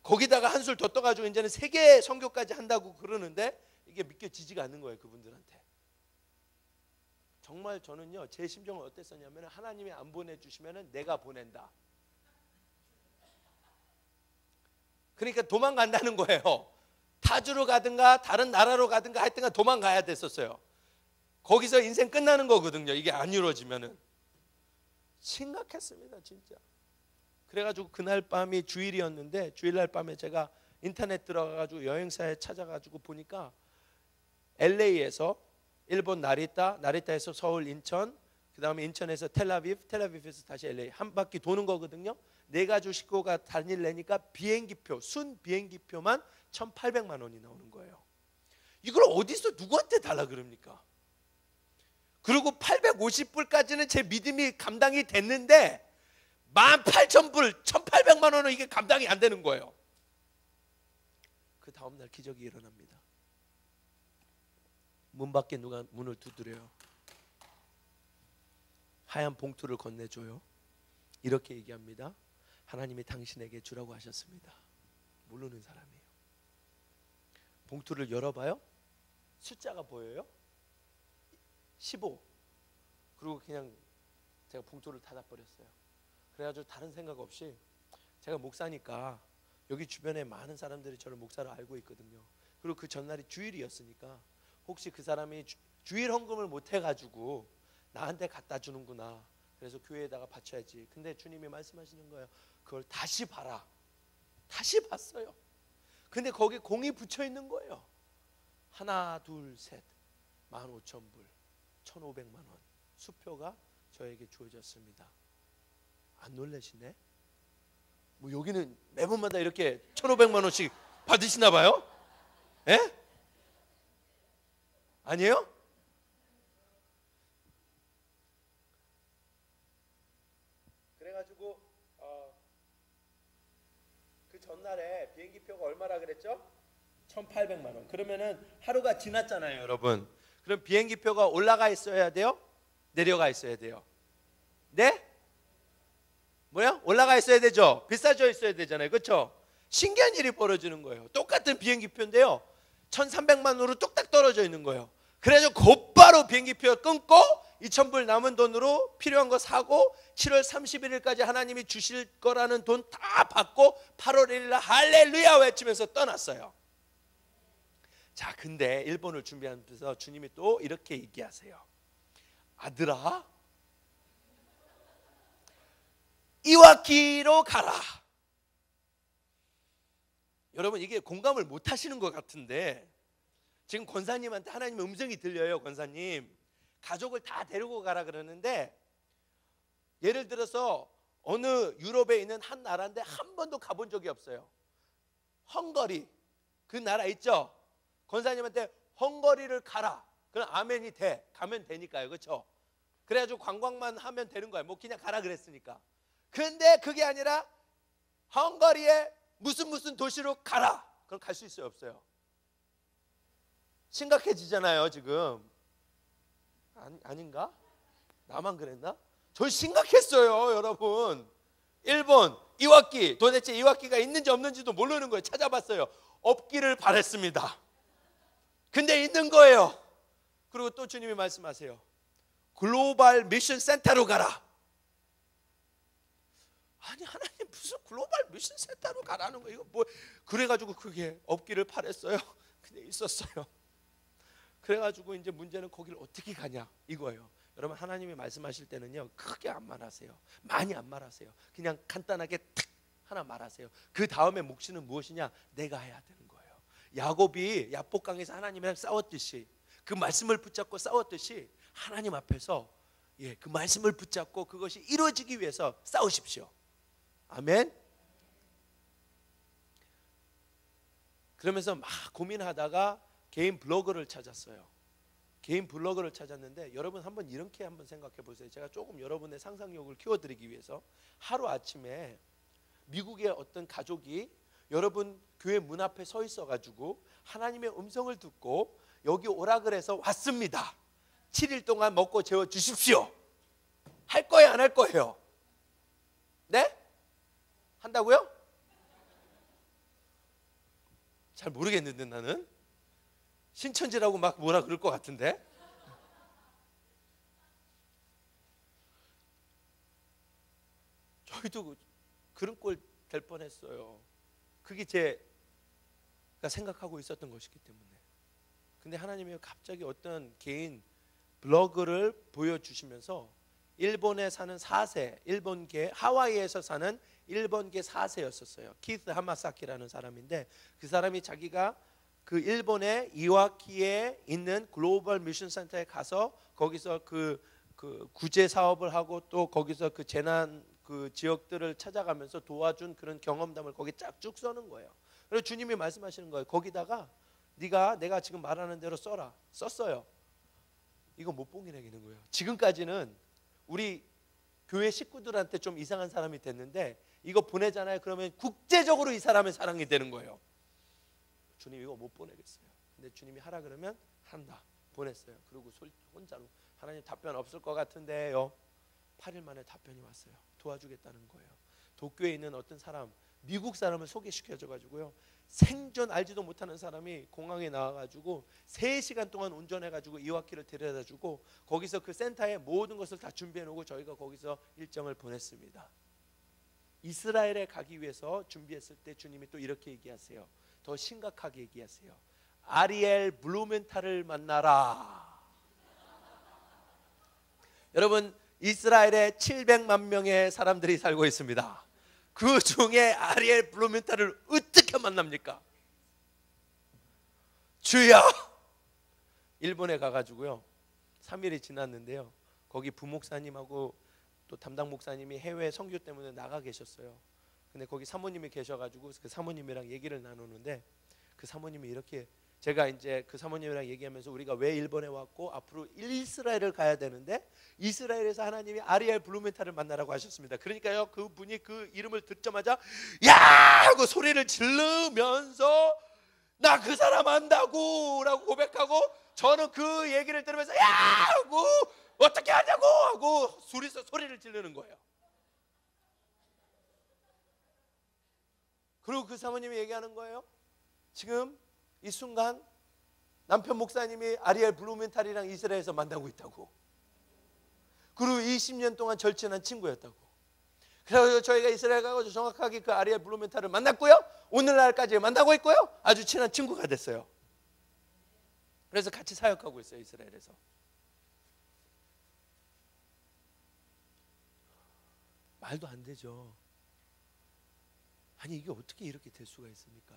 거기다가 한술 더 떠가지고 이제는 세계 선교까지 한다고 그러는데 이게 믿겨지지가 않는 거예요, 그분들한테. 정말 저는요, 제 심정은 어땠었냐면 하나님이 안 보내주시면 내가 보낸다. 그러니까 도망간다는 거예요. 타주로 가든가 다른 나라로 가든가 하여튼간 도망가야 됐었어요. 거기서 인생 끝나는 거거든요. 이게 안 이루어지면은. 심각했습니다, 진짜. 그래가지고 그날 밤이 주일이었는데 주일날 밤에 제가 인터넷 들어가가지고 여행사에 찾아가지고 보니까 LA에서 일본 나리타에서 서울 인천, 그 다음에 인천에서 텔아비브, 텔아비브에서 다시 LA 한 바퀴 도는 거거든요. 네 가족 식구가 다닐래니까 비행기표, 순 비행기표만 1,800만 원이 나오는 거예요. 이걸 어디서 누구한테 달라 그럽니까? 그리고 850불까지는 제 믿음이 감당이 됐는데 18,000불, 1,800만 원은 이게 감당이 안 되는 거예요. 그 다음날 기적이 일어납니다. 문 밖에 누가 문을 두드려요. 하얀 봉투를 건네줘요. 이렇게 얘기합니다. 하나님이 당신에게 주라고 하셨습니다. 모르는 사람이에요. 봉투를 열어봐요. 숫자가 보여요. 15. 그리고 그냥 제가 봉투를 닫아버렸어요. 그래가지고 다른 생각 없이 제가 목사니까 여기 주변에 많은 사람들이 저를 목사로 알고 있거든요. 그리고 그 전날이 주일이었으니까 혹시 그 사람이 주일 헌금을 못 해가지고 나한테 갖다 주는구나. 그래서 교회에다가 바쳐야지. 근데 주님이 말씀하시는 거예요. 그걸 다시 봐라. 다시 봤어요. 근데 거기 공이 붙여 있는 거예요. 하나, 둘, 셋. 15,000불, 1,500만 원. 수표가 저에게 주어졌습니다. 안 놀라시네? 뭐 여기는 매번마다 이렇게 1,500만 원씩 받으시나 봐요? 예? 아니에요? 그래가지고 그 전날에 비행기표가 얼마라 그랬죠? 1,800만 원. 그러면은 하루가 지났잖아요, 여러분. 그럼 비행기표가 올라가 있어야 돼요? 내려가 있어야 돼요? 네? 뭐야? 올라가 있어야 되죠? 비싸져 있어야 되잖아요, 그렇죠? 신기한 일이 벌어지는 거예요. 똑같은 비행기표인데요 1,300만 원으로 뚝딱 떨어져 있는 거예요. 그래서 곧바로 비행기표 끊고 2,000불 남은 돈으로 필요한 거 사고 7월 31일까지 하나님이 주실 거라는 돈 다 받고 8월 1일 날 할렐루야 외치면서 떠났어요. 자, 근데 일본을 준비하면서 주님이 또 이렇게 얘기하세요. 아들아, 이와키로 가라. 여러분, 이게 공감을 못 하시는 것 같은데 지금 권사님한테 하나님의 음성이 들려요. 권사님, 가족을 다 데리고 가라 그러는데, 예를 들어서 어느 유럽에 있는 한 나라인데 한 번도 가본 적이 없어요. 헝가리, 그 나라 있죠? 권사님한테 헝가리를 가라. 그럼 아멘이 돼. 가면 되니까요, 그렇죠? 그래가지고 관광만 하면 되는 거예요. 뭐 그냥 가라 그랬으니까. 근데 그게 아니라 헝가리에 무슨 도시로 가라. 그럼 갈 수 있어요, 없어요? 심각해지잖아요, 지금. 아닌가? 나만 그랬나? 저 심각했어요, 여러분. 일본 이와키, 도대체 이와키가 있는지 없는지도 모르는 거예요. 찾아봤어요. 없기를 바랬습니다. 근데 있는 거예요. 그리고 또 주님이 말씀하세요. 글로벌 미션 센터로 가라. 아니, 하나님 무슨 글로벌 미션 센터로 가라는 거예요? 이거 뭐? 그래가지고 그게 없기를 바랬어요. 근데 있었어요. 그래가지고 이제 문제는 거기를 어떻게 가냐 이거예요. 여러분, 하나님이 말씀하실 때는요 크게 안 말하세요. 많이 안 말하세요. 그냥 간단하게 탁 하나 말하세요. 그 다음에 몫은 무엇이냐? 내가 해야 되는 거예요. 야곱이 야복강에서 하나님이랑 싸웠듯이, 그 말씀을 붙잡고 싸웠듯이 하나님 앞에서 그 말씀을 붙잡고 그것이 이루어지기 위해서 싸우십시오. 아멘. 그러면서 막 고민하다가 개인 블로거를 찾았어요. 개인 블로거를 찾았는데, 여러분 한번 이렇게 한번 생각해 보세요. 제가 조금 여러분의 상상력을 키워드리기 위해서, 하루 아침에 미국의 어떤 가족이 여러분 교회 문 앞에 서 있어가지고 하나님의 음성을 듣고 여기 오라 그래서 왔습니다. 7일 동안 먹고 재워 주십시오. 할 거예요, 안 할 거예요? 네? 한다고요? 잘 모르겠는데 나는 신천지라고 막 뭐라 그럴 것 같은데. 저희도 그런 꼴 될 뻔했어요. 그게 제가 생각하고 있었던 것이기 때문에. 근데 하나님이 갑자기 어떤 개인 블로그를 보여주시면서 일본에 사는 4세, 일본계 하와이에서 사는 일본계 4세였었어요. 키스 하마사키라는 사람인데 그 사람이 자기가 그 일본의 이와키에 있는 글로벌 미션 센터에 가서 거기서 그 구제 사업을 하고 또 거기서 그 재난 그 지역들을 찾아가면서 도와준 그런 경험담을 거기 쫙쭉 써는 거예요. 그래서 주님이 말씀하시는 거예요. 거기다가 내가 지금 말하는 대로 써라. 썼어요. 이거 못 봉인하겠는 거예요. 지금까지는 우리 교회 식구들한테 좀 이상한 사람이 됐는데 이거 보내잖아요. 그러면 국제적으로 이 사람의 사랑이 되는 거예요. 주님 이거 못 보내겠어요. 근데 주님이 하라 그러면 한다. 보냈어요. 그리고 혼자로 하나님 답변 없을 것 같은데요. 8일 만에 답변이 왔어요. 도와주겠다는 거예요. 도쿄에 있는 어떤 사람, 미국 사람을 소개시켜줘가지고요. 생전 알지도 못하는 사람이 공항에 나와가지고 3시간 동안 운전해가지고 이와키를 데려다주고 거기서 그 센터에 모든 것을 다 준비해놓고 저희가 거기서 일정을 보냈습니다. 이스라엘에 가기 위해서 준비했을 때 주님이 또 이렇게 얘기하세요. 더 심각하게 얘기하세요. 아리엘 블루멘탈을 만나라. 여러분 이스라엘에 700만 명의 사람들이 살고 있습니다. 그 중에 아리엘 블루멘탈을 어떻게 만납니까? 주여! 일본에 가가지고요 3일이 지났는데요 거기 부목사님하고 또 담당 목사님이 해외 선교 때문에 나가 계셨어요. 근데 거기 사모님이 계셔가지고 그 사모님이랑 얘기를 나누는데 그 사모님이 이렇게 제가 이제 그 사모님이랑 얘기하면서 우리가 왜 일본에 왔고 앞으로 이스라엘을 가야 되는데 이스라엘에서 하나님이 아리엘 블루멘탈을 만나라고 하셨습니다. 그러니까요 그분이 그 이름을 듣자마자 야! 하고 소리를 지르면서 나 그 사람 안다고 라고 고백하고 저는 그 얘기를 들으면서 야! 하고 어떻게 하냐고 하고 소리를 지르는 거예요. 그리고 그 사모님이 얘기하는 거예요. 지금 이 순간 남편 목사님이 아리엘 블루멘탈이랑 이스라엘에서 만나고 있다고. 그리고 20년 동안 절친한 친구였다고. 그래서 저희가 이스라엘 가서 정확하게 그 아리엘 블루멘탈을 만났고요 오늘날까지 만나고 있고요 아주 친한 친구가 됐어요. 그래서 같이 사역하고 있어요 이스라엘에서. 말도 안 되죠. 아니 이게 어떻게 이렇게 될 수가 있습니까?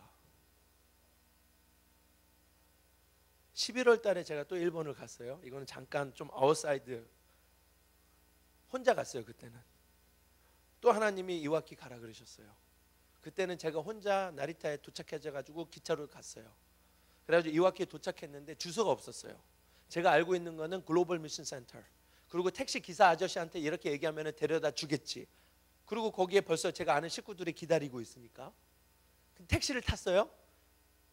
11월 달에 제가 또 일본을 갔어요. 이거는 잠깐 좀 아웃사이드 혼자 갔어요. 그때는 또 하나님이 이와키 가라 그러셨어요. 그때는 제가 혼자 나리타에 도착해가지고 기차로 갔어요. 그래가지고 이와키에 도착했는데 주소가 없었어요. 제가 알고 있는 거는 글로벌 미션 센터. 그리고 택시 기사 아저씨한테 이렇게 얘기하면 데려다 주겠지. 그리고 거기에 벌써 제가 아는 식구들이 기다리고 있으니까 택시를 탔어요.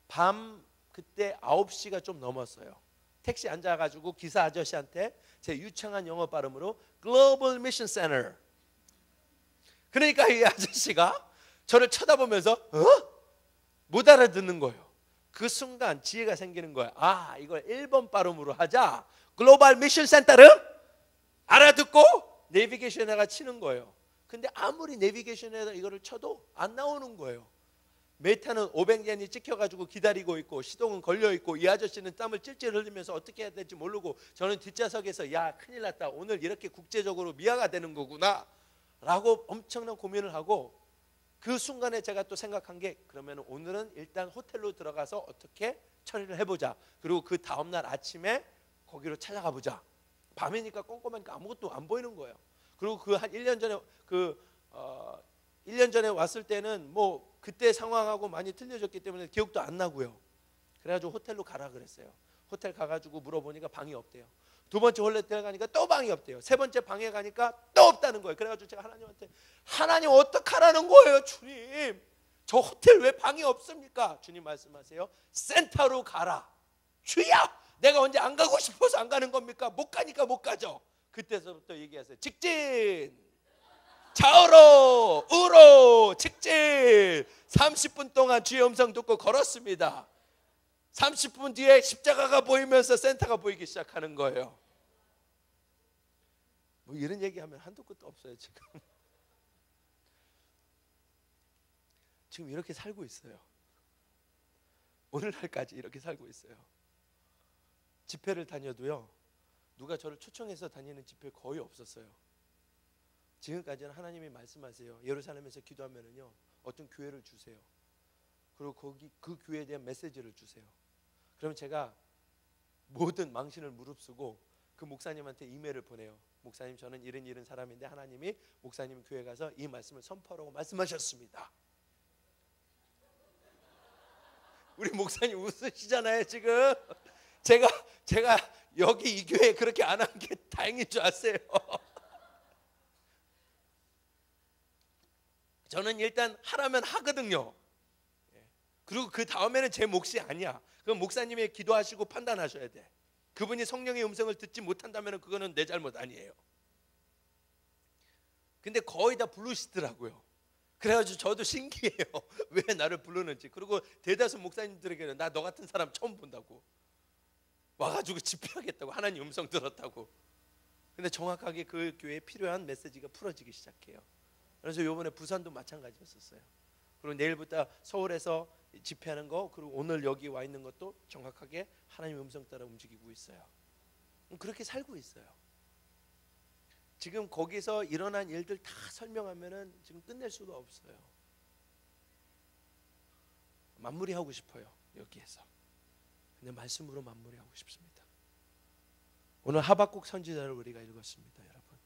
밤 그때 9시가 좀 넘었어요. 택시 앉아가지고 기사 아저씨한테 제 유창한 영어 발음으로 글로벌 미션 센터. 그러니까 이 아저씨가 저를 쳐다보면서 못 알아듣는 거예요. 그 순간 지혜가 생기는 거예요. 아 이걸 일본 발음으로 하자. 글로벌 미션 센터를 알아듣고 내비게이션에다가 치는 거예요. 근데 아무리 내비게이션에다 이거를 쳐도 안 나오는 거예요. 메타는 500엔이 찍혀가지고 기다리고 있고 시동은 걸려있고 이 아저씨는 땀을 찔찔 흘리면서 어떻게 해야 될지 모르고 저는 뒷좌석에서 야 큰일 났다 오늘 이렇게 국제적으로 미아가 되는 거구나 라고 엄청난 고민을 하고 그 순간에 제가 또 생각한 게 그러면 오늘은 일단 호텔로 들어가서 어떻게 처리를 해보자. 그리고 그 다음날 아침에 거기로 찾아가 보자. 밤이니까 꼼꼼하니까 아무것도 안 보이는 거예요. 그리고 그 한 1년 전에 1년 전에 왔을 때는 뭐 그때 상황하고 많이 틀려졌기 때문에 기억도 안 나고요. 그래가지고 호텔로 가라 그랬어요. 호텔 가가지고 물어보니까 방이 없대요. 두 번째 호텔 가니까 또 방이 없대요. 세 번째 방에 가니까 또 없다는 거예요. 그래가지고 제가 하나님한테 하나님 어떡하라는 거예요 주님. 저 호텔 왜 방이 없습니까? 주님 말씀하세요. 센터로 가라. 주야, 내가 언제 안 가고 싶어서 안 가는 겁니까? 못 가니까 못 가죠. 그때서부터 얘기하세요. 직진, 좌우로, 우로, 직진. 30분 동안 주의 음성 듣고 걸었습니다. 30분 뒤에 십자가가 보이면서 센터가 보이기 시작하는 거예요. 뭐 이런 얘기하면 한도 끝도 없어요. 지금 이렇게 살고 있어요. 오늘날까지 이렇게 살고 있어요. 집회를 다녀도요, 누가 저를 초청해서 다니는 집회 거의 없었어요. 지금까지는 하나님이 말씀하세요. 예루살렘에서 기도하면은요, 어떤 교회를 주세요. 그리고 거기 그 교회에 대한 메시지를 주세요. 그러면 제가 모든 망신을 무릅쓰고 그 목사님한테 이메일을 보내요. 목사님, 저는 이런 사람인데 하나님이 목사님 교회 가서 이 말씀을 선포하라고 말씀하셨습니다. 우리 목사님 웃으시잖아요 지금. 제가 여기 이 교회에 그렇게 안 한 게 다행인 줄 아세요. 저는 일단 하라면 하거든요. 그리고 그 다음에는 제 몫이 아니야. 그건 목사님이 기도하시고 판단하셔야 돼. 그분이 성령의 음성을 듣지 못한다면 그거는 내 잘못 아니에요. 근데 거의 다 부르시더라고요. 그래가지고 저도 신기해요. 왜 나를 부르는지. 그리고 대다수 목사님들에게는 나 너 같은 사람 처음 본다고, 와가지고 집회하겠다고, 하나님 음성 들었다고. 근데 정확하게 그 교회에 필요한 메시지가 풀어지기 시작해요. 그래서 이번에 부산도 마찬가지였었어요. 그리고 내일부터 서울에서 집회하는 거, 그리고 오늘 여기 와 있는 것도 정확하게 하나님 음성 따라 움직이고 있어요. 그렇게 살고 있어요. 지금 거기서 일어난 일들 다 설명하면은 지금 끝낼 수도 없어요. 마무리하고 싶어요, 여기에서. 근데 말씀으로 마무리하고 싶습니다. 오늘 하박국 선지자를 우리가 읽었습니다, 여러분.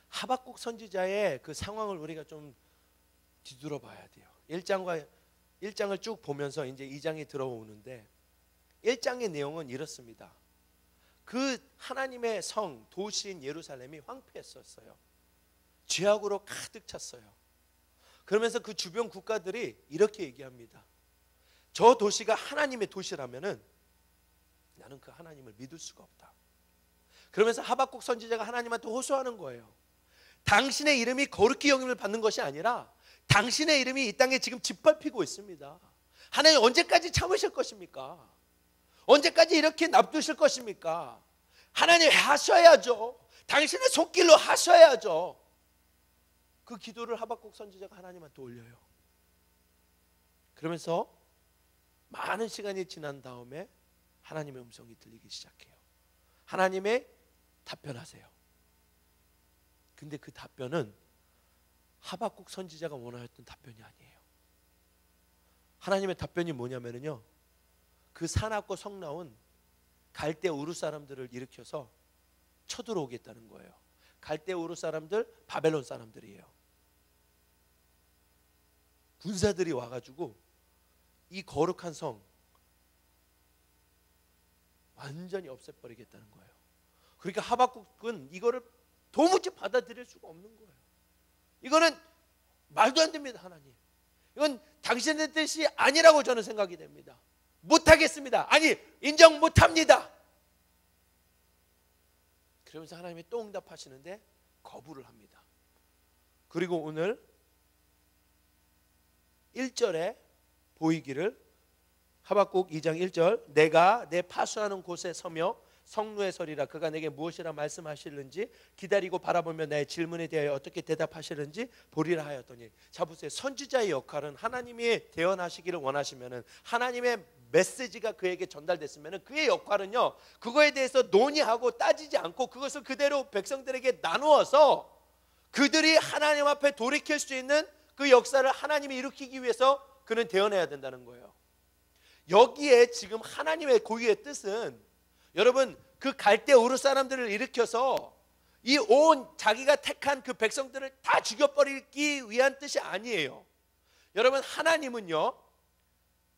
하박국 선지자의 그 상황을 우리가 좀 뒤돌아봐야 돼요. 1장을 쭉 보면서 이제 2장이 들어오는데, 1장의 내용은 이렇습니다. 그 하나님의 성, 도시인 예루살렘이 황폐했었어요. 죄악으로 가득 찼어요. 그러면서 그 주변 국가들이 이렇게 얘기합니다. 저 도시가 하나님의 도시라면은 나는 그 하나님을 믿을 수가 없다. 그러면서 하박국 선지자가 하나님한테 호소하는 거예요. 당신의 이름이 거룩히 여김을 받는 것이 아니라 당신의 이름이 이 땅에 지금 짓밟히고 있습니다. 하나님 언제까지 참으실 것입니까? 언제까지 이렇게 놔두실 것입니까? 하나님 하셔야죠. 당신의 손길로 하셔야죠. 그 기도를 하박국 선지자가 하나님한테 올려요. 그러면서 많은 시간이 지난 다음에 하나님의 음성이 들리기 시작해요. 하나님의 답변하세요. 근데 그 답변은 하박국 선지자가 원하였던 답변이 아니에요. 하나님의 답변이 뭐냐면요, 그 사납고 성나온 갈대 우르 사람들을 일으켜서 쳐들어오겠다는 거예요. 갈대 우르 사람들, 바벨론 사람들이에요. 군사들이 와가지고 이 거룩한 성 완전히 없애버리겠다는 거예요. 그러니까 하박국은 이거를 도무지 받아들일 수가 없는 거예요. 이거는 말도 안 됩니다. 하나님, 이건 당신의 뜻이 아니라고 저는 생각이 됩니다. 못하겠습니다. 아니, 인정 못합니다. 그러면서 하나님이 또 응답하시는데 거부를 합니다. 그리고 오늘 1절에 보이기를, 하박국 2장 1절, 내가 내 파수하는 곳에 서며 성루에 서리라. 그가 내게 무엇이라 말씀하실는지 기다리고 바라보며 나의 질문에 대하여 어떻게 대답하실는지 보리라 하였더니. 자 보세요. 선지자의 역할은 하나님이 대언하시기를 원하시면은, 하나님의 메시지가 그에게 전달됐으면은 그의 역할은요, 그거에 대해서 논의하고 따지지 않고 그것을 그대로 백성들에게 나누어서 그들이 하나님 앞에 돌이킬 수 있는 그 역사를 하나님이 일으키기 위해서 그는 대언해야 된다는 거예요. 여기에 지금 하나님의 고유의 뜻은, 여러분, 그 갈대 우르 사람들을 일으켜서 이 온 자기가 택한 그 백성들을 다 죽여버리기 위한 뜻이 아니에요. 여러분, 하나님은요,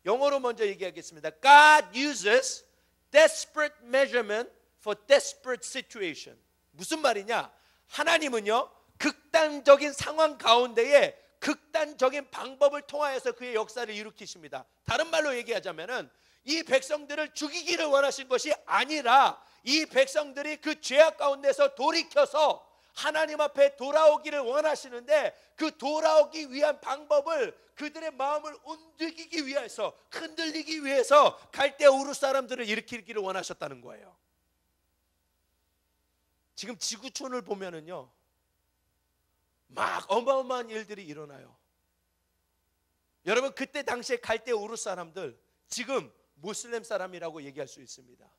영어로 먼저 얘기하겠습니다. God uses desperate measurement for desperate situation. 무슨 말이냐? 하나님은요, 극단적인 상황 가운데에 극단적인 방법을 통하여서 그의 역사를 일으키십니다. 다른 말로 얘기하자면은 이 백성들을 죽이기를 원하신 것이 아니라 이 백성들이 그 죄악 가운데서 돌이켜서 하나님 앞에 돌아오기를 원하시는데, 그 돌아오기 위한 방법을 그들의 마음을 움직이기 위해서, 흔들리기 위해서 갈대아 우르 사람들을 일으키기를 원하셨다는 거예요. 지금 지구촌을 보면은요, 막 어마어마한 일들이 일어나요. 여러분, 그때 당시에 갈대아 우르 사람들, 지금 모슬렘 사람이라고 얘기할 수 있습니다.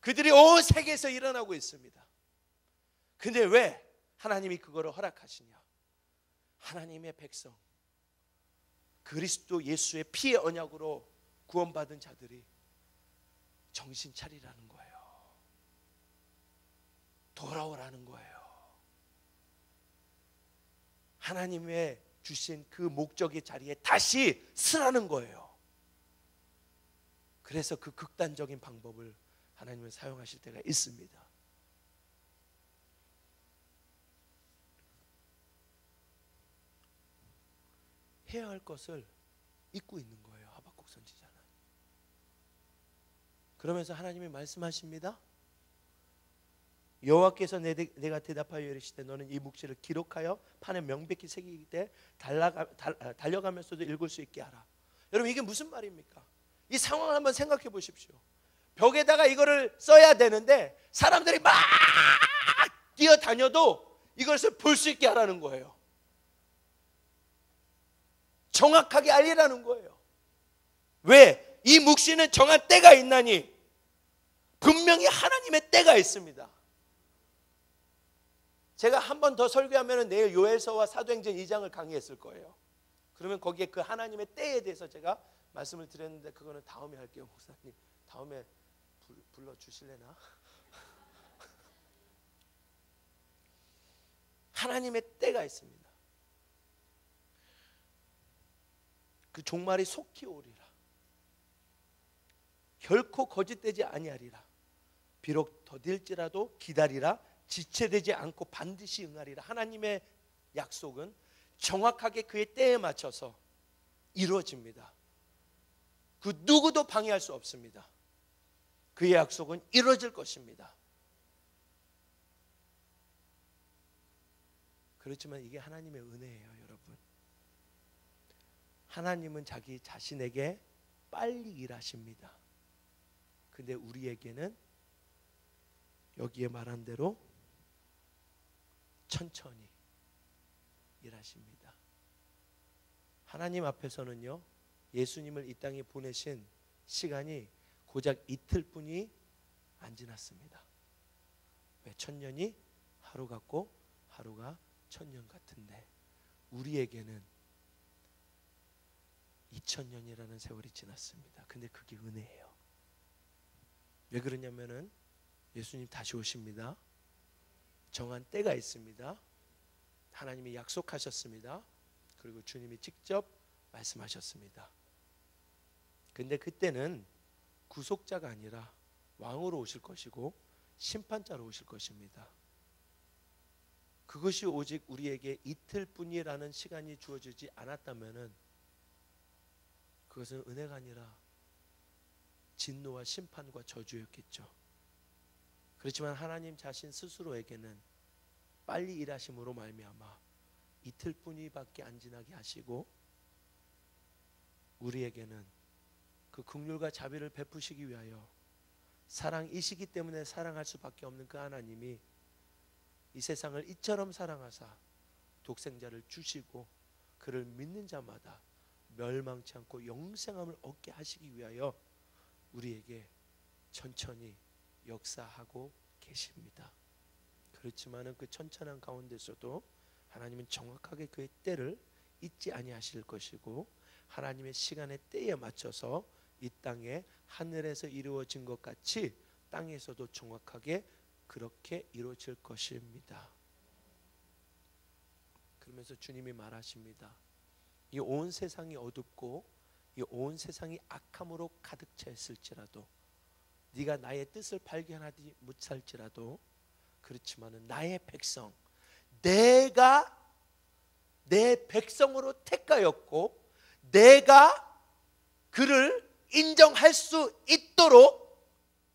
그들이 온 세계에서 일어나고 있습니다. 근데 왜 하나님이 그거를 허락하시냐? 하나님의 백성, 그리스도 예수의 피의 언약으로 구원받은 자들이 정신 차리라는 거예요. 돌아오라는 거예요. 하나님의 주신 그 목적의 자리에 다시 서라는 거예요. 그래서 그 극단적인 방법을 하나님은 사용하실 때가 있습니다. 해야 할 것을 잊고 있는 거예요, 하박국 선지자는. 그러면서 하나님이 말씀하십니다. 여호와께서 내가 대답하여 이르시되 너는 이 묵시를 기록하여 판에 명백히 새기기 때 달려가면서도 읽을 수 있게 하라. 여러분, 이게 무슨 말입니까? 이 상황을 한번 생각해 보십시오. 벽에다가 이거를 써야 되는데 사람들이 막 뛰어다녀도 이것을 볼 수 있게 하라는 거예요. 정확하게 알리라는 거예요. 왜? 이 묵시는 정한 때가 있나니 분명히 하나님의 때가 있습니다. 제가 한 번 더 설교하면 내일 요엘서와 사도행전 2장을 강의했을 거예요. 그러면 거기에 그 하나님의 때에 대해서 제가 말씀을 드렸는데 그거는 다음에 할게요. 목사님, 다음에 불러주실래나? 하나님의 때가 있습니다. 그 종말이 속히 오리라. 결코 거짓되지 아니하리라. 비록 더딜지라도 기다리라. 지체되지 않고 반드시 응하리라. 하나님의 약속은 정확하게 그의 때에 맞춰서 이루어집니다. 그 누구도 방해할 수 없습니다. 그의 약속은 이루어질 것입니다. 그렇지만 이게 하나님의 은혜예요, 여러분. 하나님은 자기 자신에게 빨리 일하십니다. 근데 우리에게는 여기에 말한 대로 천천히 일하십니다. 하나님 앞에서는요, 예수님을 이 땅에 보내신 시간이 고작 이틀뿐이 안 지났습니다. 왜? 1000년이 하루 같고 하루가 1000년 같은데 우리에게는 2000년이라는 세월이 지났습니다. 근데 그게 은혜예요. 왜 그러냐면은 예수님 다시 오십니다. 정한 때가 있습니다. 하나님이 약속하셨습니다. 그리고 주님이 직접 말씀하셨습니다. 근데 그때는 구속자가 아니라 왕으로 오실 것이고 심판자로 오실 것입니다. 그것이 오직 우리에게 이틀뿐이라는 시간이 주어지지 않았다면은 그것은 은혜가 아니라 진노와 심판과 저주였겠죠. 그렇지만 하나님 자신 스스로에게는 빨리 일하심으로 말미암아 이틀뿐이밖에 안 지나게 하시고 우리에게는 그 긍휼과 자비를 베푸시기 위하여 사랑이시기 때문에 사랑할 수밖에 없는 그 하나님이 이 세상을 이처럼 사랑하사 독생자를 주시고 그를 믿는 자마다 멸망치 않고 영생함을 얻게 하시기 위하여 우리에게 천천히 역사하고 계십니다. 그렇지만은 그 천천한 가운데서도 하나님은 정확하게 그의 때를 잊지 아니하실 것이고 하나님의 시간의 때에 맞춰서 이 땅에 하늘에서 이루어진 것 같이 땅에서도 정확하게 그렇게 이루어질 것입니다. 그러면서 주님이 말하십니다. 이 온 세상이 어둡고 이 온 세상이 악함으로 가득 차 있을지라도 네가 나의 뜻을 발견하지 못할지라도 그렇지만은 나의 백성 내가 내 백성으로 택하였고 내가 그를 인정할 수 있도록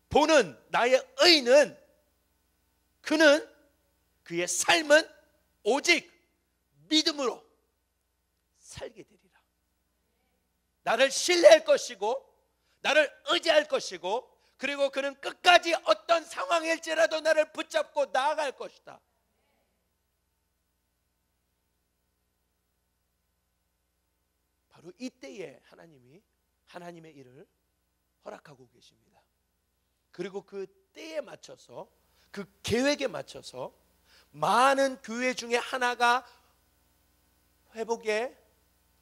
보는 나의 의는 그는 그의 삶은 오직 믿음으로 살게 되리라. 나를 신뢰할 것이고 나를 의지할 것이고 그리고 그는 끝까지 어떤 상황일지라도 나를 붙잡고 나아갈 것이다. 바로 이때에 하나님이 하나님의 일을 허락하고 계십니다. 그리고 그 때에 맞춰서 그 계획에 맞춰서 많은 교회 중에 하나가 회복의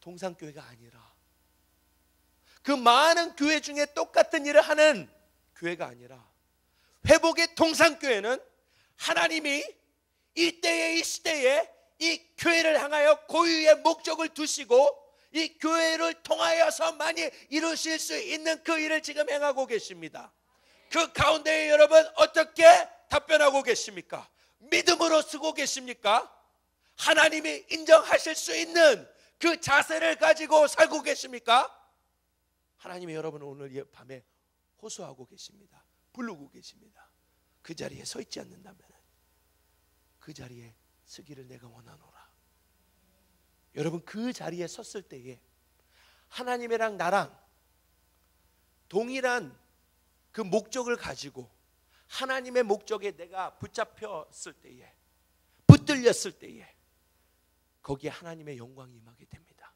동산교회가 아니라 그 많은 교회 중에 똑같은 일을 하는 교회가 아니라 회복의 동산교회는 하나님이 이때에 이 시대에 이 교회를 향하여 고유의 목적을 두시고 이 교회를 통하여서 많이 이루실 수 있는 그 일을 지금 행하고 계십니다. 그 가운데에 여러분 어떻게 답변하고 계십니까? 믿음으로 쓰고 계십니까? 하나님이 인정하실 수 있는 그 자세를 가지고 살고 계십니까? 하나님이 여러분을 오늘 밤에 호소하고 계십니다. 부르고 계십니다. 그 자리에 서 있지 않는다면 그 자리에 서기를 내가 원하노라. 여러분 그 자리에 섰을 때에 하나님이랑 나랑 동일한 그 목적을 가지고 하나님의 목적에 내가 붙잡혔을 때에 붙들렸을 때에 거기에 하나님의 영광이 임하게 됩니다.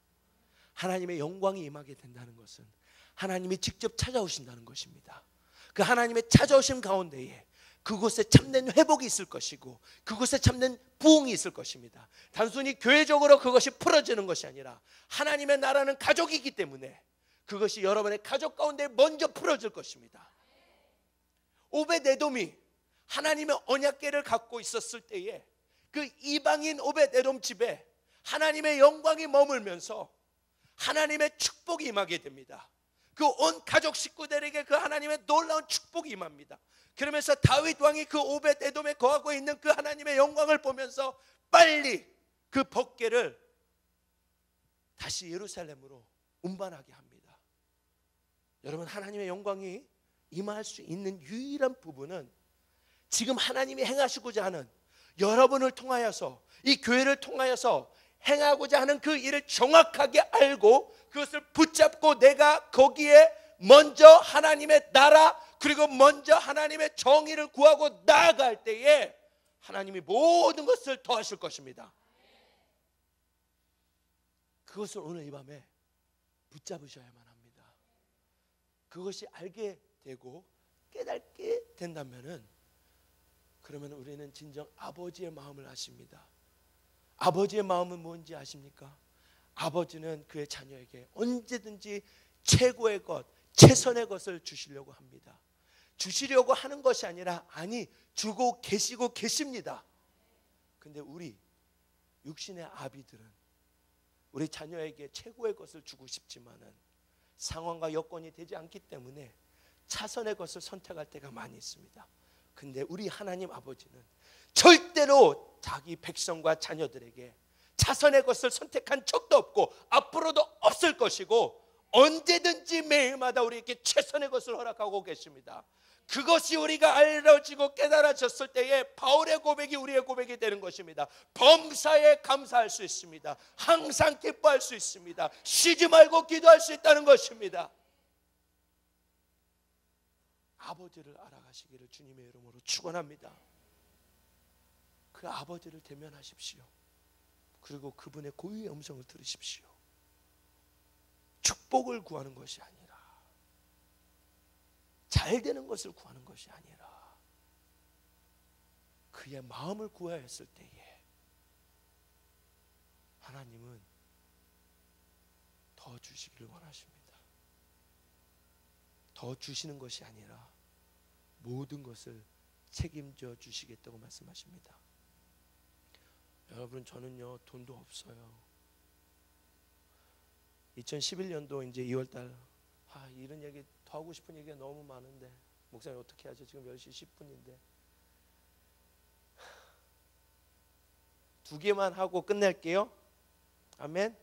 하나님의 영광이 임하게 된다는 것은 하나님이 직접 찾아오신다는 것입니다. 그 하나님의 찾아오심 가운데에 그곳에 참된 회복이 있을 것이고 그곳에 참된 부흥이 있을 것입니다. 단순히 교회적으로 그것이 풀어지는 것이 아니라 하나님의 나라는 가족이기 때문에 그것이 여러분의 가족 가운데 먼저 풀어질 것입니다. 오벳에돔이 하나님의 언약궤를 갖고 있었을 때에 그 이방인 오벳에돔 집에 하나님의 영광이 머물면서 하나님의 축복이 임하게 됩니다. 그 온 가족 식구들에게 그 하나님의 놀라운 축복이 임합니다. 그러면서 다윗 왕이 그 오벳에돔에 거하고 있는 그 하나님의 영광을 보면서 빨리 그 법궤를 다시 예루살렘으로 운반하게 합니다. 여러분 하나님의 영광이 임할 수 있는 유일한 부분은 지금 하나님이 행하시고자 하는 여러분을 통하여서 이 교회를 통하여서 행하고자 하는 그 일을 정확하게 알고 그것을 붙잡고 내가 거기에 먼저 하나님의 나라 그리고 먼저 하나님의 정의를 구하고 나아갈 때에 하나님이 모든 것을 더하실 것입니다. 그것을 오늘 이 밤에 붙잡으셔야만 합니다. 그것이 알게 되고 깨닫게 된다면은 그러면 우리는 진정 아버지의 마음을 아십니다. 아버지의 마음은 뭔지 아십니까? 아버지는 그의 자녀에게 언제든지 최고의 것, 최선의 것을 주시려고 합니다. 주시려고 하는 것이 아니라 아니 주고 계시고 계십니다. 근데 우리 육신의 아비들은 우리 자녀에게 최고의 것을 주고 싶지만은 상황과 여건이 되지 않기 때문에 차선의 것을 선택할 때가 많이 있습니다. 근데 우리 하나님 아버지는 절대로 자기 백성과 자녀들에게 차선의 것을 선택한 적도 없고 앞으로도 없을 것이고 언제든지 매일마다 우리에게 최선의 것을 허락하고 계십니다. 그것이 우리가 알려지고 깨달아졌을 때에 바울의 고백이 우리의 고백이 되는 것입니다. 범사에 감사할 수 있습니다. 항상 기뻐할 수 있습니다. 쉬지 말고 기도할 수 있다는 것입니다. 아버지를 알아가시기를 주님의 이름으로 축원합니다. 그 아버지를 대면하십시오. 그리고 그분의 고유의 음성을 들으십시오. 축복을 구하는 것이 아니라 잘 되는 것을 구하는 것이 아니라 그의 마음을 구해야 했을 때에 하나님은 더 주시기를 원하십니다. 더 주시는 것이 아니라 모든 것을 책임져 주시겠다고 말씀하십니다. 여러분 저는요 돈도 없어요. 2011년도 이제 2월달 이런 얘기 더 하고 싶은 얘기가 너무 많은데 목사님 어떻게 하죠? 지금 10시 10분인데 두 개만 하고 끝낼게요. 아멘.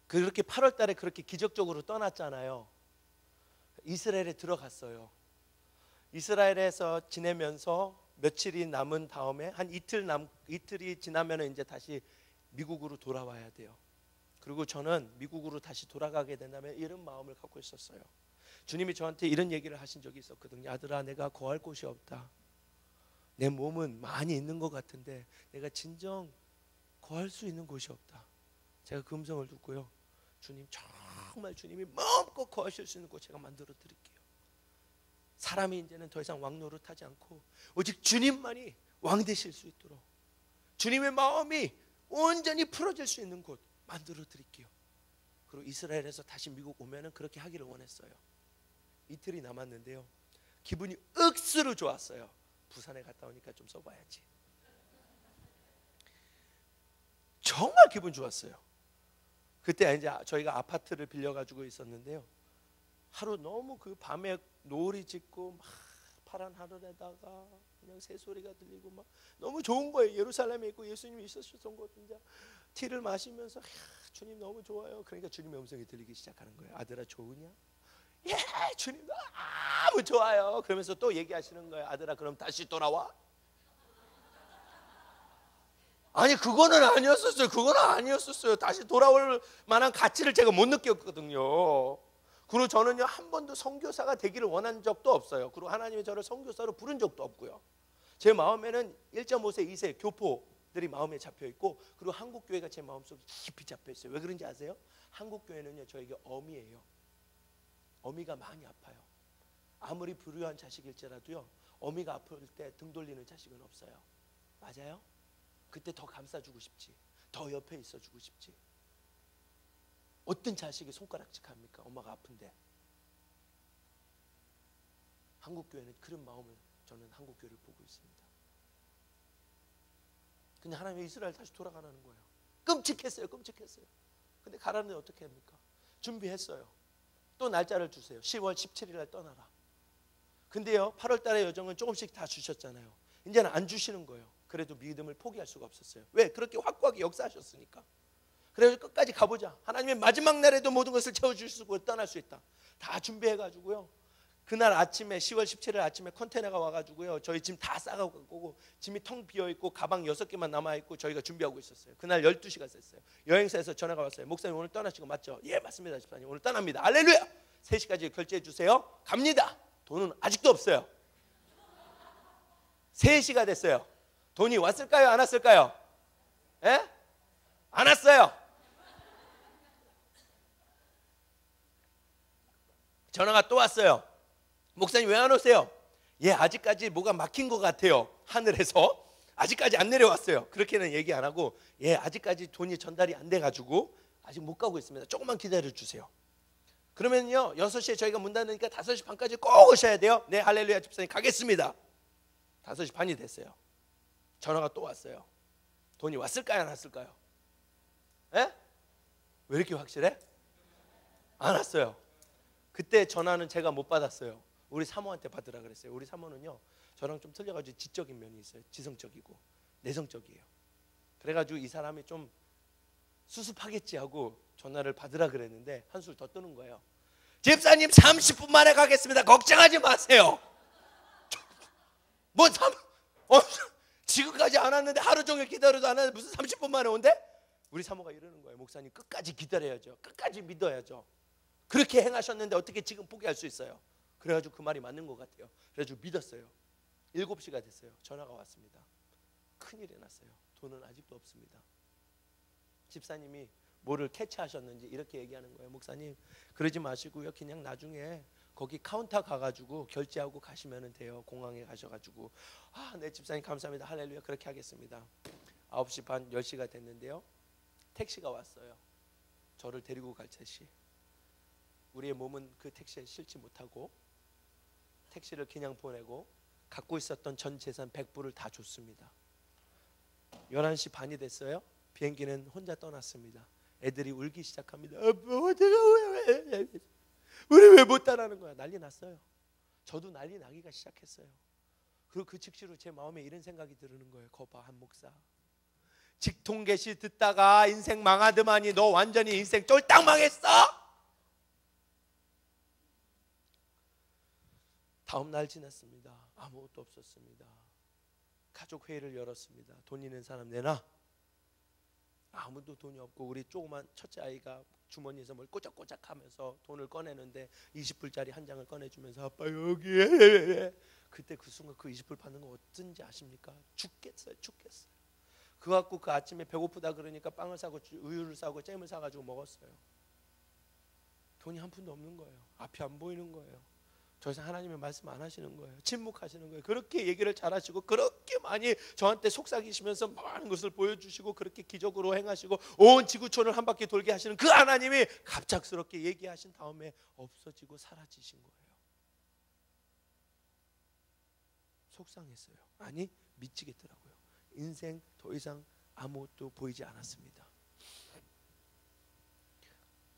그렇게 8월 달에 그렇게 기적적으로 떠났잖아요. 이스라엘에 들어갔어요. 이스라엘에서 지내면서 며칠이 남은 다음에 한 이틀이 지나면 이제 다시 미국으로 돌아와야 돼요. 그리고 저는 미국으로 다시 돌아가게 된다면 이런 마음을 갖고 있었어요. 주님이 저한테 이런 얘기를 하신 적이 있었거든요. 아들아, 내가 거할 곳이 없다. 내 몸은 많이 있는 것 같은데 내가 진정 거할 수 있는 곳이 없다. 제가 그 음성을 듣고요, 주님, 정말 주님이 마음껏 거하실 수 있는 곳 제가 만들어 드릴게요. 사람이 이제는 더 이상 왕 노릇하지 않고 오직 주님만이 왕 되실 수 있도록 주님의 마음이 온전히 풀어질 수 있는 곳 만들어 드릴게요. 그리고 이스라엘에서 다시 미국 오면은 그렇게 하기를 원했어요. 이틀이 남았는데요, 기분이 억수로 좋았어요. 부산에 갔다 오니까 좀 써봐야지. 정말 기분 좋았어요. 그때 이제 저희가 아파트를 빌려가지고 있었는데요, 하루 너무 그 밤에 노을이 짙고 막 파란 하늘에다가 그냥 새소리가 들리고 막 너무 좋은 거예요. 예루살렘에 있고 예수님이 있으셨던 곳 진짜 티를 마시면서 주님 너무 좋아요. 그러니까 주님의 음성이 들리기 시작하는 거예요. 아들아, 좋으냐? 예, 주님 너무 좋아요. 그러면서 또 얘기하시는 거예요. 아들아, 그럼 다시 돌아와? 아니, 그거는 아니었었어요. 다시 돌아올 만한 가치를 제가 못 느꼈거든요. 그리고 저는요, 한 번도 선교사가 되기를 원한 적도 없어요. 그리고 하나님이 저를 선교사로 부른 적도 없고요. 제 마음에는 1.5세, 2세 교포들이 마음에 잡혀 있고, 그리고 한국 교회가 제 마음속에 깊이 잡혀 있어요. 왜 그런지 아세요? 한국 교회는요, 저에게 어미예요. 어미가 많이 아파요. 아무리 불우한 자식일지라도요, 어미가 아플 때 등 돌리는 자식은 없어요. 맞아요? 그때 더 감싸주고 싶지, 더 옆에 있어주고 싶지. 어떤 자식이 손가락질 합니까? 엄마가 아픈데. 한국교회는 그런 마음을, 저는 한국교회를 보고 있습니다. 근데 하나님이 이스라엘 다시 돌아가라는 거예요. 끔찍했어요. 근데 가라는데 어떻게 합니까? 준비했어요. 또 날짜를 주세요. 10월 17일 날 떠나라. 근데요, 8월 달에 여정은 조금씩 다 주셨잖아요. 이제는 안 주시는 거예요. 그래도 믿음을 포기할 수가 없었어요. 왜? 그렇게 확고하게 역사하셨으니까. 그래서 끝까지 가보자. 하나님의 마지막 날에도 모든 것을 채워줄 수 있고 떠날 수 있다. 다 준비해가지고요, 그날 아침에 10월 17일 아침에 컨테이너가 와가지고요, 저희 짐 다 싸가고 짐이 텅 비어있고 가방 6개만 남아있고 저희가 준비하고 있었어요. 그날 12시가 됐어요. 여행사에서 전화가 왔어요. 목사님 오늘 떠나시고 맞죠? 예, 맞습니다 집사님, 오늘 떠납니다. 할렐루야. 3시까지 결제해 주세요. 갑니다. 돈은 아직도 없어요. 3시가 됐어요. 돈이 왔을까요? 안 왔을까요? 예? 안 왔어요. 전화가 또 왔어요. 목사님 왜 안 오세요? 예, 아직까지 뭐가 막힌 것 같아요. 하늘에서 아직까지 안 내려왔어요. 그렇게는 얘기 안 하고, 예, 아직까지 돈이 전달이 안 돼가지고 아직 못 가고 있습니다. 조금만 기다려 주세요. 그러면요, 6시에 저희가 문 닫으니까 5시 반까지 꼭 오셔야 돼요. 네, 할렐루야 집사님 가겠습니다. 5시 반이 됐어요. 전화가 또 왔어요. 돈이 왔을까요? 안 왔을까요? 예? 왜 이렇게 확실해? 안 왔어요. 그때 전화는 제가 못 받았어요. 우리 사모한테 받으라 그랬어요. 우리 사모는요, 저랑 좀 틀려가지고 지적인 면이 있어요. 지성적이고 내성적이에요. 그래가지고 이 사람이 좀 수습하겠지 하고 전화를 받으라 그랬는데 한술 더 뜨는 거예요. 집사님 30분 만에 가겠습니다. 걱정하지 마세요. 지금까지 안 왔는데, 하루 종일 기다려도 안 왔는데 무슨 30분 만에 온대? 우리 사모가 이러는 거예요. 목사님 끝까지 기다려야죠. 끝까지 믿어야죠. 그렇게 행하셨는데 어떻게 지금 포기할 수 있어요? 그래가지고 그 말이 맞는 것 같아요. 그래가지고 믿었어요. 7시가 됐어요. 전화가 왔습니다. 큰일이 났어요. 돈은 아직도 없습니다. 집사님이 뭐를 캐치하셨는지 이렇게 얘기하는 거예요. 목사님 그러지 마시고요, 그냥 나중에 거기 카운터 가가지고 결제하고 가시면 돼요. 공항에 가셔가지고. 네 집사님 감사합니다. 할렐루야. 그렇게 하겠습니다. 9시 반 10시가 됐는데요, 택시가 왔어요. 저를 데리고 갈 택시. 우리의 몸은 그 택시에 실지 못하고 택시를 그냥 보내고 갖고 있었던 전 재산 100불을 다 줬습니다. 11시 반이 됐어요. 비행기는 혼자 떠났습니다. 애들이 울기 시작합니다. 우리 왜 못 따라하는 거야? 난리 났어요. 저도 난리 나기가 시작했어요. 그리고 그 즉시로 제 마음에 이런 생각이 드는 거예요. 거봐, 한 목사 직통계시 듣다가 인생 망하더만이 너 완전히 인생 쫄딱 망했어. 다음 날 지났습니다. 아무것도 없었습니다. 가족 회의를 열었습니다. 돈 있는 사람 내놔. 아무도 돈이 없고 우리 조그만 첫째 아이가 주머니에서 뭘 꼬작꼬작하면서 돈을 꺼내는데 20불짜리 한 장을 꺼내주면서 아빠 여기에. 그때 그 순간 그 20불 받는 거 어쩐지 아십니까? 죽겠어요. 그거 갖고 그 아침에 배고프다 그러니까 빵을 사고 우유를 사고 잼을 사가지고 먹었어요. 돈이 한 푼도 없는 거예요. 앞이 안 보이는 거예요. 더 이상 하나님의 말씀 안 하시는 거예요. 침묵하시는 거예요. 그렇게 얘기를 잘하시고 그렇게 많이 저한테 속삭이시면서 많은 것을 보여주시고 그렇게 기적으로 행하시고 온 지구촌을 한 바퀴 돌게 하시는 그 하나님이 갑작스럽게 얘기하신 다음에 없어지고 사라지신 거예요. 속상했어요. 아니 미치겠더라고요. 인생 더 이상 아무것도 보이지 않았습니다.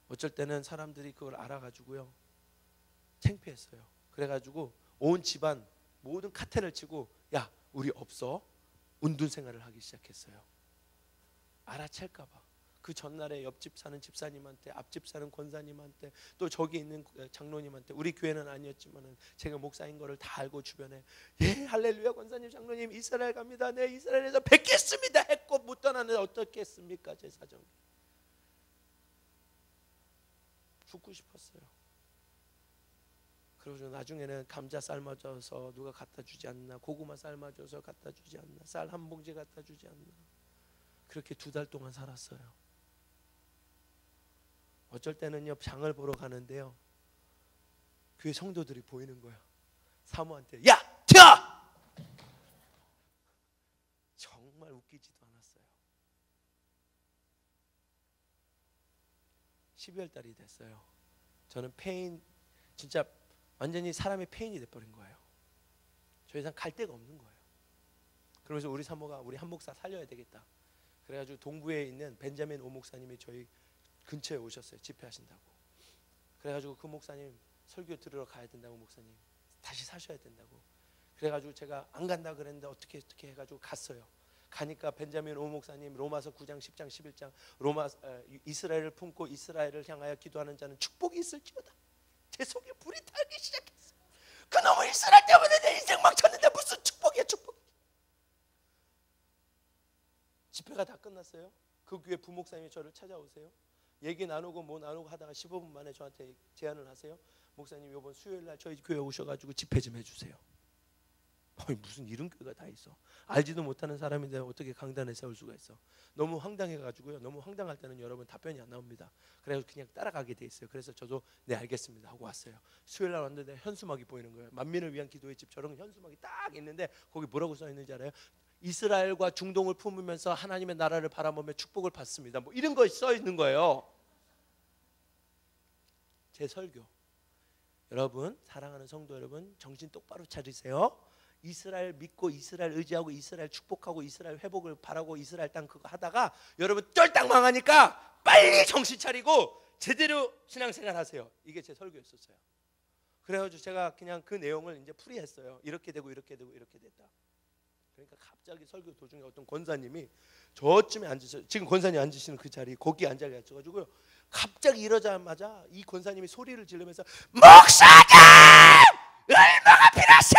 어쩔 때는 사람들이 그걸 알아가지고요 창피했어요. 그래가지고 온 집안 모든 카텐을 치고 야 우리 없어 운둔 생활을 하기 시작했어요. 알아챌까봐. 그 전날에 옆집 사는 집사님한테 앞집 사는 권사님한테 또 저기 있는 장로님한테 우리 교회는 아니었지만은 제가 목사인 거를 다 알고 주변에 예 할렐루야 권사님 장로님 이스라엘 갑니다. 네 이스라엘에서 뵙겠습니다 했고 못 떠나는데 어떻겠습니까 제 사정이. 죽고 싶었어요. 그리고 나중에는 감자 삶아줘서 누가 갖다 주지 않나, 고구마 삶아줘서 갖다 주지 않나, 쌀 한 봉지 갖다 주지 않나. 그렇게 2달 동안 살았어요. 어쩔 때는요 장을 보러 가는데요 교회 성도들이 보이는 거야. 사모한테 야 튀어! 정말 웃기지도 않았어요. 12월 달이 됐어요. 저는 폐인 진짜 완전히 사람의 폐인이 돼버린 거예요. 더 이상 갈 데가 없는 거예요. 그러면서 우리 사모가 우리 한 목사 살려야 되겠다. 그래가지고 동부에 있는 벤자민 오 목사님이 저희 근처에 오셨어요. 집회하신다고. 그래가지고 그 목사님 설교 들으러 가야 된다고 목사님 다시 사셔야 된다고. 그래가지고 제가 안 간다 그랬는데 어떻게 해가지고 갔어요. 가니까 벤자민 오 목사님 로마서 9장 10장 11장 이스라엘을 품고 이스라엘을 향하여 기도하는 자는 축복이 있을지어다. 제 속에 불이 타기 시작했어요. 그놈의 이스라엘 때문에 내 인생 망쳤는데 무슨 축복이야 축복. 집회가 다 끝났어요. 그 교회 부목사님이 저를 찾아오세요. 얘기 나누고 뭐 나누고 하다가 15분 만에 저한테 제안을 하세요. 목사님 이번 수요일 날 저희 교회 오셔가지고 집회 좀 해주세요. 무슨 이런 교회가 다 있어. 알지도 못하는 사람인데 어떻게 강단에 세울 수가 있어. 너무 황당해가지고요. 너무 황당할 때는 여러분 답변이 안 나옵니다. 그래서 그냥 따라가게 돼 있어요. 그래서 저도 네 알겠습니다 하고 왔어요. 수요일 날 왔는데 현수막이 보이는 거예요. 만민을 위한 기도의 집 저런 현수막이 딱 있는데 거기 뭐라고 써 있는지 알아요? 이스라엘과 중동을 품으면서 하나님의 나라를 바라보며 축복을 받습니다. 뭐 이런 거 써 있는 거예요. 제 설교. 여러분 사랑하는 성도 여러분 정신 똑바로 차리세요. 이스라엘 믿고 이스라엘 의지하고 이스라엘 축복하고 이스라엘 회복을 바라고 이스라엘 땅 그거 하다가 여러분 쫄딱 망하니까 빨리 정신 차리고 제대로 신앙생활 하세요. 이게 제 설교였었어요. 그래가지고 제가 그냥 그 내용을 이제 풀이했어요. 이렇게 되고 이렇게 되고 이렇게 됐다. 그러니까 갑자기 설교 도중에 어떤 권사님이 저쯤에 앉으셔. 지금 권사님 앉으시는 그 자리 거기 앉아가지고요. 갑자기 이러자마자 이 권사님이 소리를 지르면서 목사님 얼마가 필요하셔?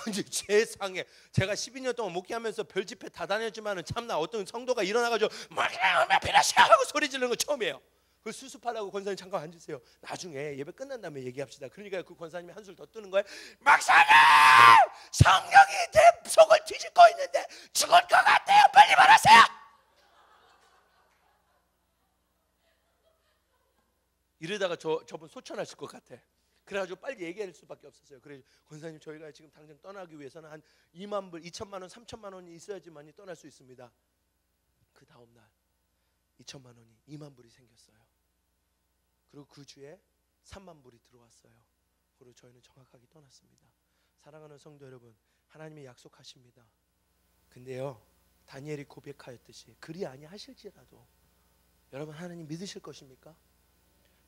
아니 세상에 제가 12년 동안 목회하면서 별집회 다 다녔지만은 참나 어떤 성도가 일어나가지고 얼마 필요하셔 하고 소리 지르는 거 처음이에요. 그 수습하라고 권사님 잠깐 앉으세요. 나중에 예배 끝난 다음에 얘기합시다. 그러니까 그 권사님이 한술 더 뜨는 거예요. 막사님 성령이 내 속을 뒤집고 있는데 죽을 것 같아요. 빨리 말하세요. 이러다가 저분 소천하실 것 같아. 그래가지고 빨리 얘기할 수밖에 없었어요. 그래서 권사님 저희가 지금 당장 떠나기 위해서는 한 2만 불, 2천만 원, 3천만 원이 있어야지만이 떠날 수 있습니다. 그 다음 날 2천만 원이 2만 불이 생겼어요. 그리고 그 주에 3만 불이 들어왔어요. 그리고 저희는 정확하게 떠났습니다. 사랑하는 성도 여러분, 하나님이 약속하십니다. 근데요, 다니엘이 고백하였듯이 그리 아니하실지라도 여러분 하나님 믿으실 것입니까?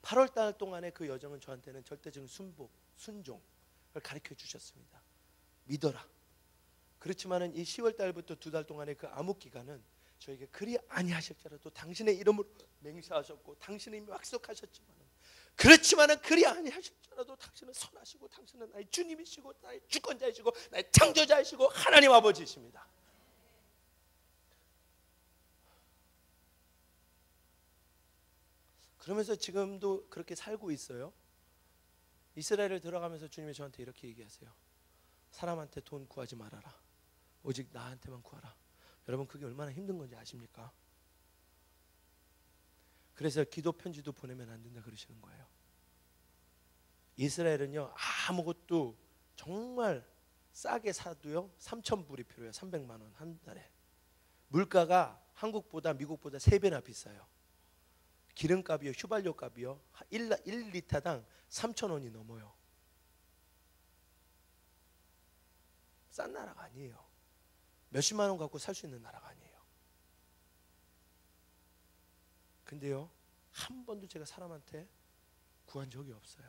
8월 달 동안의 그 여정은 저한테는 절대적인 순종을 가르쳐 주셨습니다. 믿어라. 그렇지만은 이 10월 달부터 2달 동안의 그 암흑 기간은 저에게 그리 아니하실지라도 당신의 이름으로 맹세하셨고 당신의 이미 약속하셨지만은, 그렇지만은 그리 아니하실지라도 당신은 선하시고 당신은 나의 주님이시고 나의 주권자이시고 나의 창조자이시고 하나님 아버지이십니다. 그러면서 지금도 그렇게 살고 있어요. 이스라엘을 들어가면서 주님이 저한테 이렇게 얘기하세요. 사람한테 돈 구하지 말아라. 오직 나한테만 구하라. 여러분, 그게 얼마나 힘든 건지 아십니까? 그래서 기도 편지도 보내면 안 된다 그러시는 거예요. 이스라엘은요, 아무것도 정말 싸게 사도요 3,000불이 필요해요. 300만 원 한 달에. 물가가 한국보다 미국보다 3배나 비싸요. 기름값이요, 휘발유값이요 1리터당 3,000원이 넘어요. 싼 나라가 아니에요. 몇십만 원 갖고 살 수 있는 나라가 아니에요. 근데요, 한 번도 제가 사람한테 구한 적이 없어요.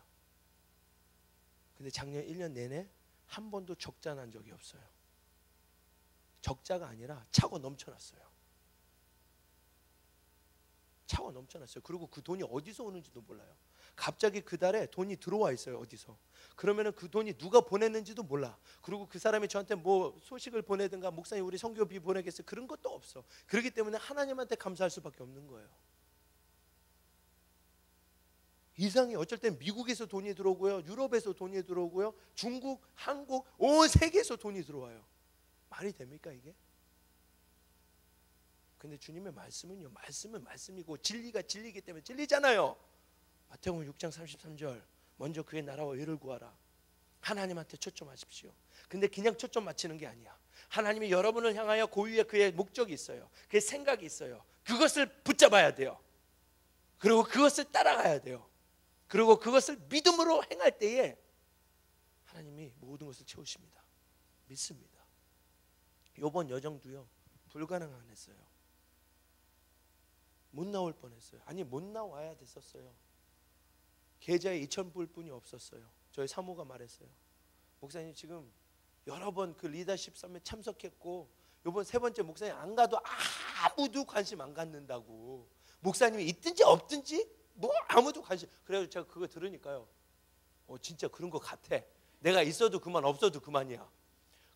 근데 작년 1년 내내 한 번도 적자 난 적이 없어요. 적자가 아니라 차고 넘쳐났어요. 차고 넘쳐났어요. 그리고 그 돈이 어디서 오는지도 몰라요. 갑자기 그 달에 돈이 들어와 있어요. 어디서. 그러면은 그 돈이 누가 보냈는지도 몰라. 그리고 그 사람이 저한테 뭐 소식을 보내든가 목사님 우리 선교비 보내겠어요, 그런 것도 없어. 그렇기 때문에 하나님한테 감사할 수밖에 없는 거예요. 이상이 어쩔 땐 미국에서 돈이 들어오고요, 유럽에서 돈이 들어오고요, 중국, 한국, 온 세계에서 돈이 들어와요. 말이 됩니까 이게? 근데 주님의 말씀은요, 말씀은 말씀이고 진리가 진리이기 때문에 진리잖아요. 마태복음 6장 33절, 먼저 그의 나라와 의를 구하라. 하나님한테 초점하십시오. 근데 그냥 초점 맞추는 게 아니야. 하나님이 여러분을 향하여 고유의 그의 목적이 있어요. 그의 생각이 있어요. 그것을 붙잡아야 돼요. 그리고 그것을 따라가야 돼요. 그리고 그것을 믿음으로 행할 때에 하나님이 모든 것을 채우십니다. 믿습니다. 이번 여정도요, 불가능한 했어요. 못 나올 뻔했어요. 아니, 못 나와야 됐었어요. 계좌에 2,000불 뿐이 없었어요. 저희 사모가 말했어요. 목사님 지금 여러 번 그 리더십 서밋 참석했고 이번 3번째 목사님 안 가도 아무도 관심 안 갖는다고. 목사님이 있든지 없든지 뭐 아무도 관심. 그래서 제가 그거 들으니까요, 진짜 그런 것 같아. 내가 있어도 그만 없어도 그만이야.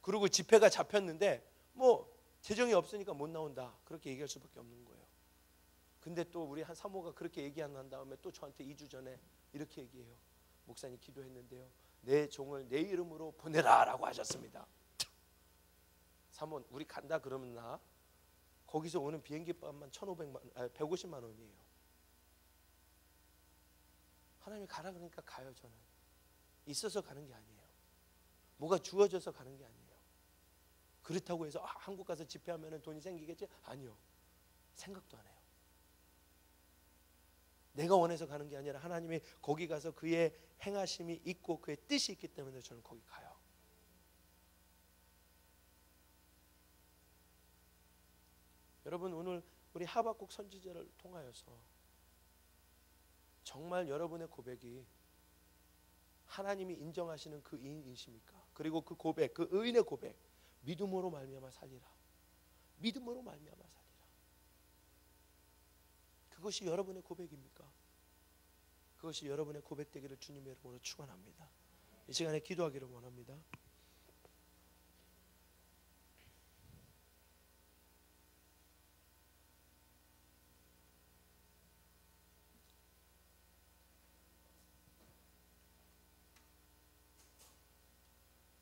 그리고 집회가 잡혔는데 뭐 재정이 없으니까 못 나온다, 그렇게 얘기할 수밖에 없는 거예요. 근데 또 우리 한 사모가 그렇게 얘기 한 다음에 또 저한테 2주 전에 이렇게 얘기해요. 목사님 기도했는데요, 내 종을 내 이름으로 보내라 라고 하셨습니다. 사모, 우리 간다 그러면 나 거기서 오는 비행기값만 150만 원이에요. 하나님이 가라 그러니까 가요. 저는 있어서 가는 게 아니에요. 뭐가 주어져서 가는 게 아니에요. 그렇다고 해서 한국 가서 집회하면 돈이 생기겠지? 아니요. 생각도 안 해요. 내가 원해서 가는 게 아니라 하나님이 거기 가서 그의 행하심이 있고 그의 뜻이 있기 때문에 저는 거기 가요. 여러분, 오늘 우리 하박국 선지자를 통하여서 정말 여러분의 고백이 하나님이 인정하시는 그 의인이십니까? 그리고 그 고백, 그 의인의 고백, 믿음으로 말미암아 살리라. 믿음으로 말미암아 살리라. 그것이 여러분의 고백입니까? 그것이 여러분의 고백 되기를 주님의 이름으로 축원합니다. 이 시간에 기도하기를 원합니다.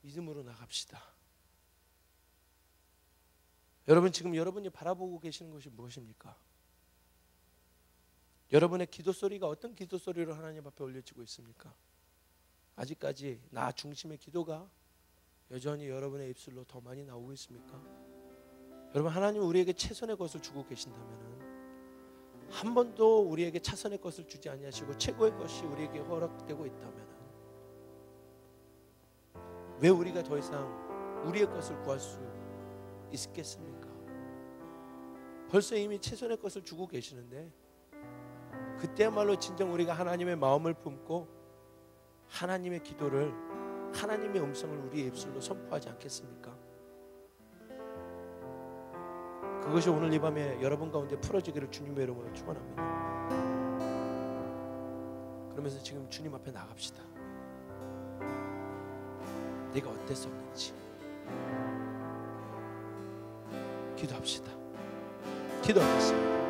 믿음으로 나갑시다. 여러분, 지금 여러분이 바라보고 계시는 것이 무엇입니까? 여러분의 기도 소리가 어떤 기도 소리로 하나님 앞에 올려지고 있습니까? 아직까지 나 중심의 기도가 여전히 여러분의 입술로 더 많이 나오고 있습니까? 여러분, 하나님 우리에게 최선의 것을 주고 계신다면, 한 번도 우리에게 차선의 것을 주지 아니하시고 최고의 것이 우리에게 허락되고 있다면, 왜 우리가 더 이상 우리의 것을 구할 수 있겠습니까? 벌써 이미 최선의 것을 주고 계시는데 그때야말로 진정 우리가 하나님의 마음을 품고 하나님의 기도를, 하나님의 음성을 우리의 입술로 선포하지 않겠습니까? 그것이 오늘 이 밤에 여러분 가운데 풀어지기를 주님의 이름으로 축원합니다. 그러면서 지금 주님 앞에 나갑시다. 내가 어땠었는지 기도합시다. 기도하겠습니다.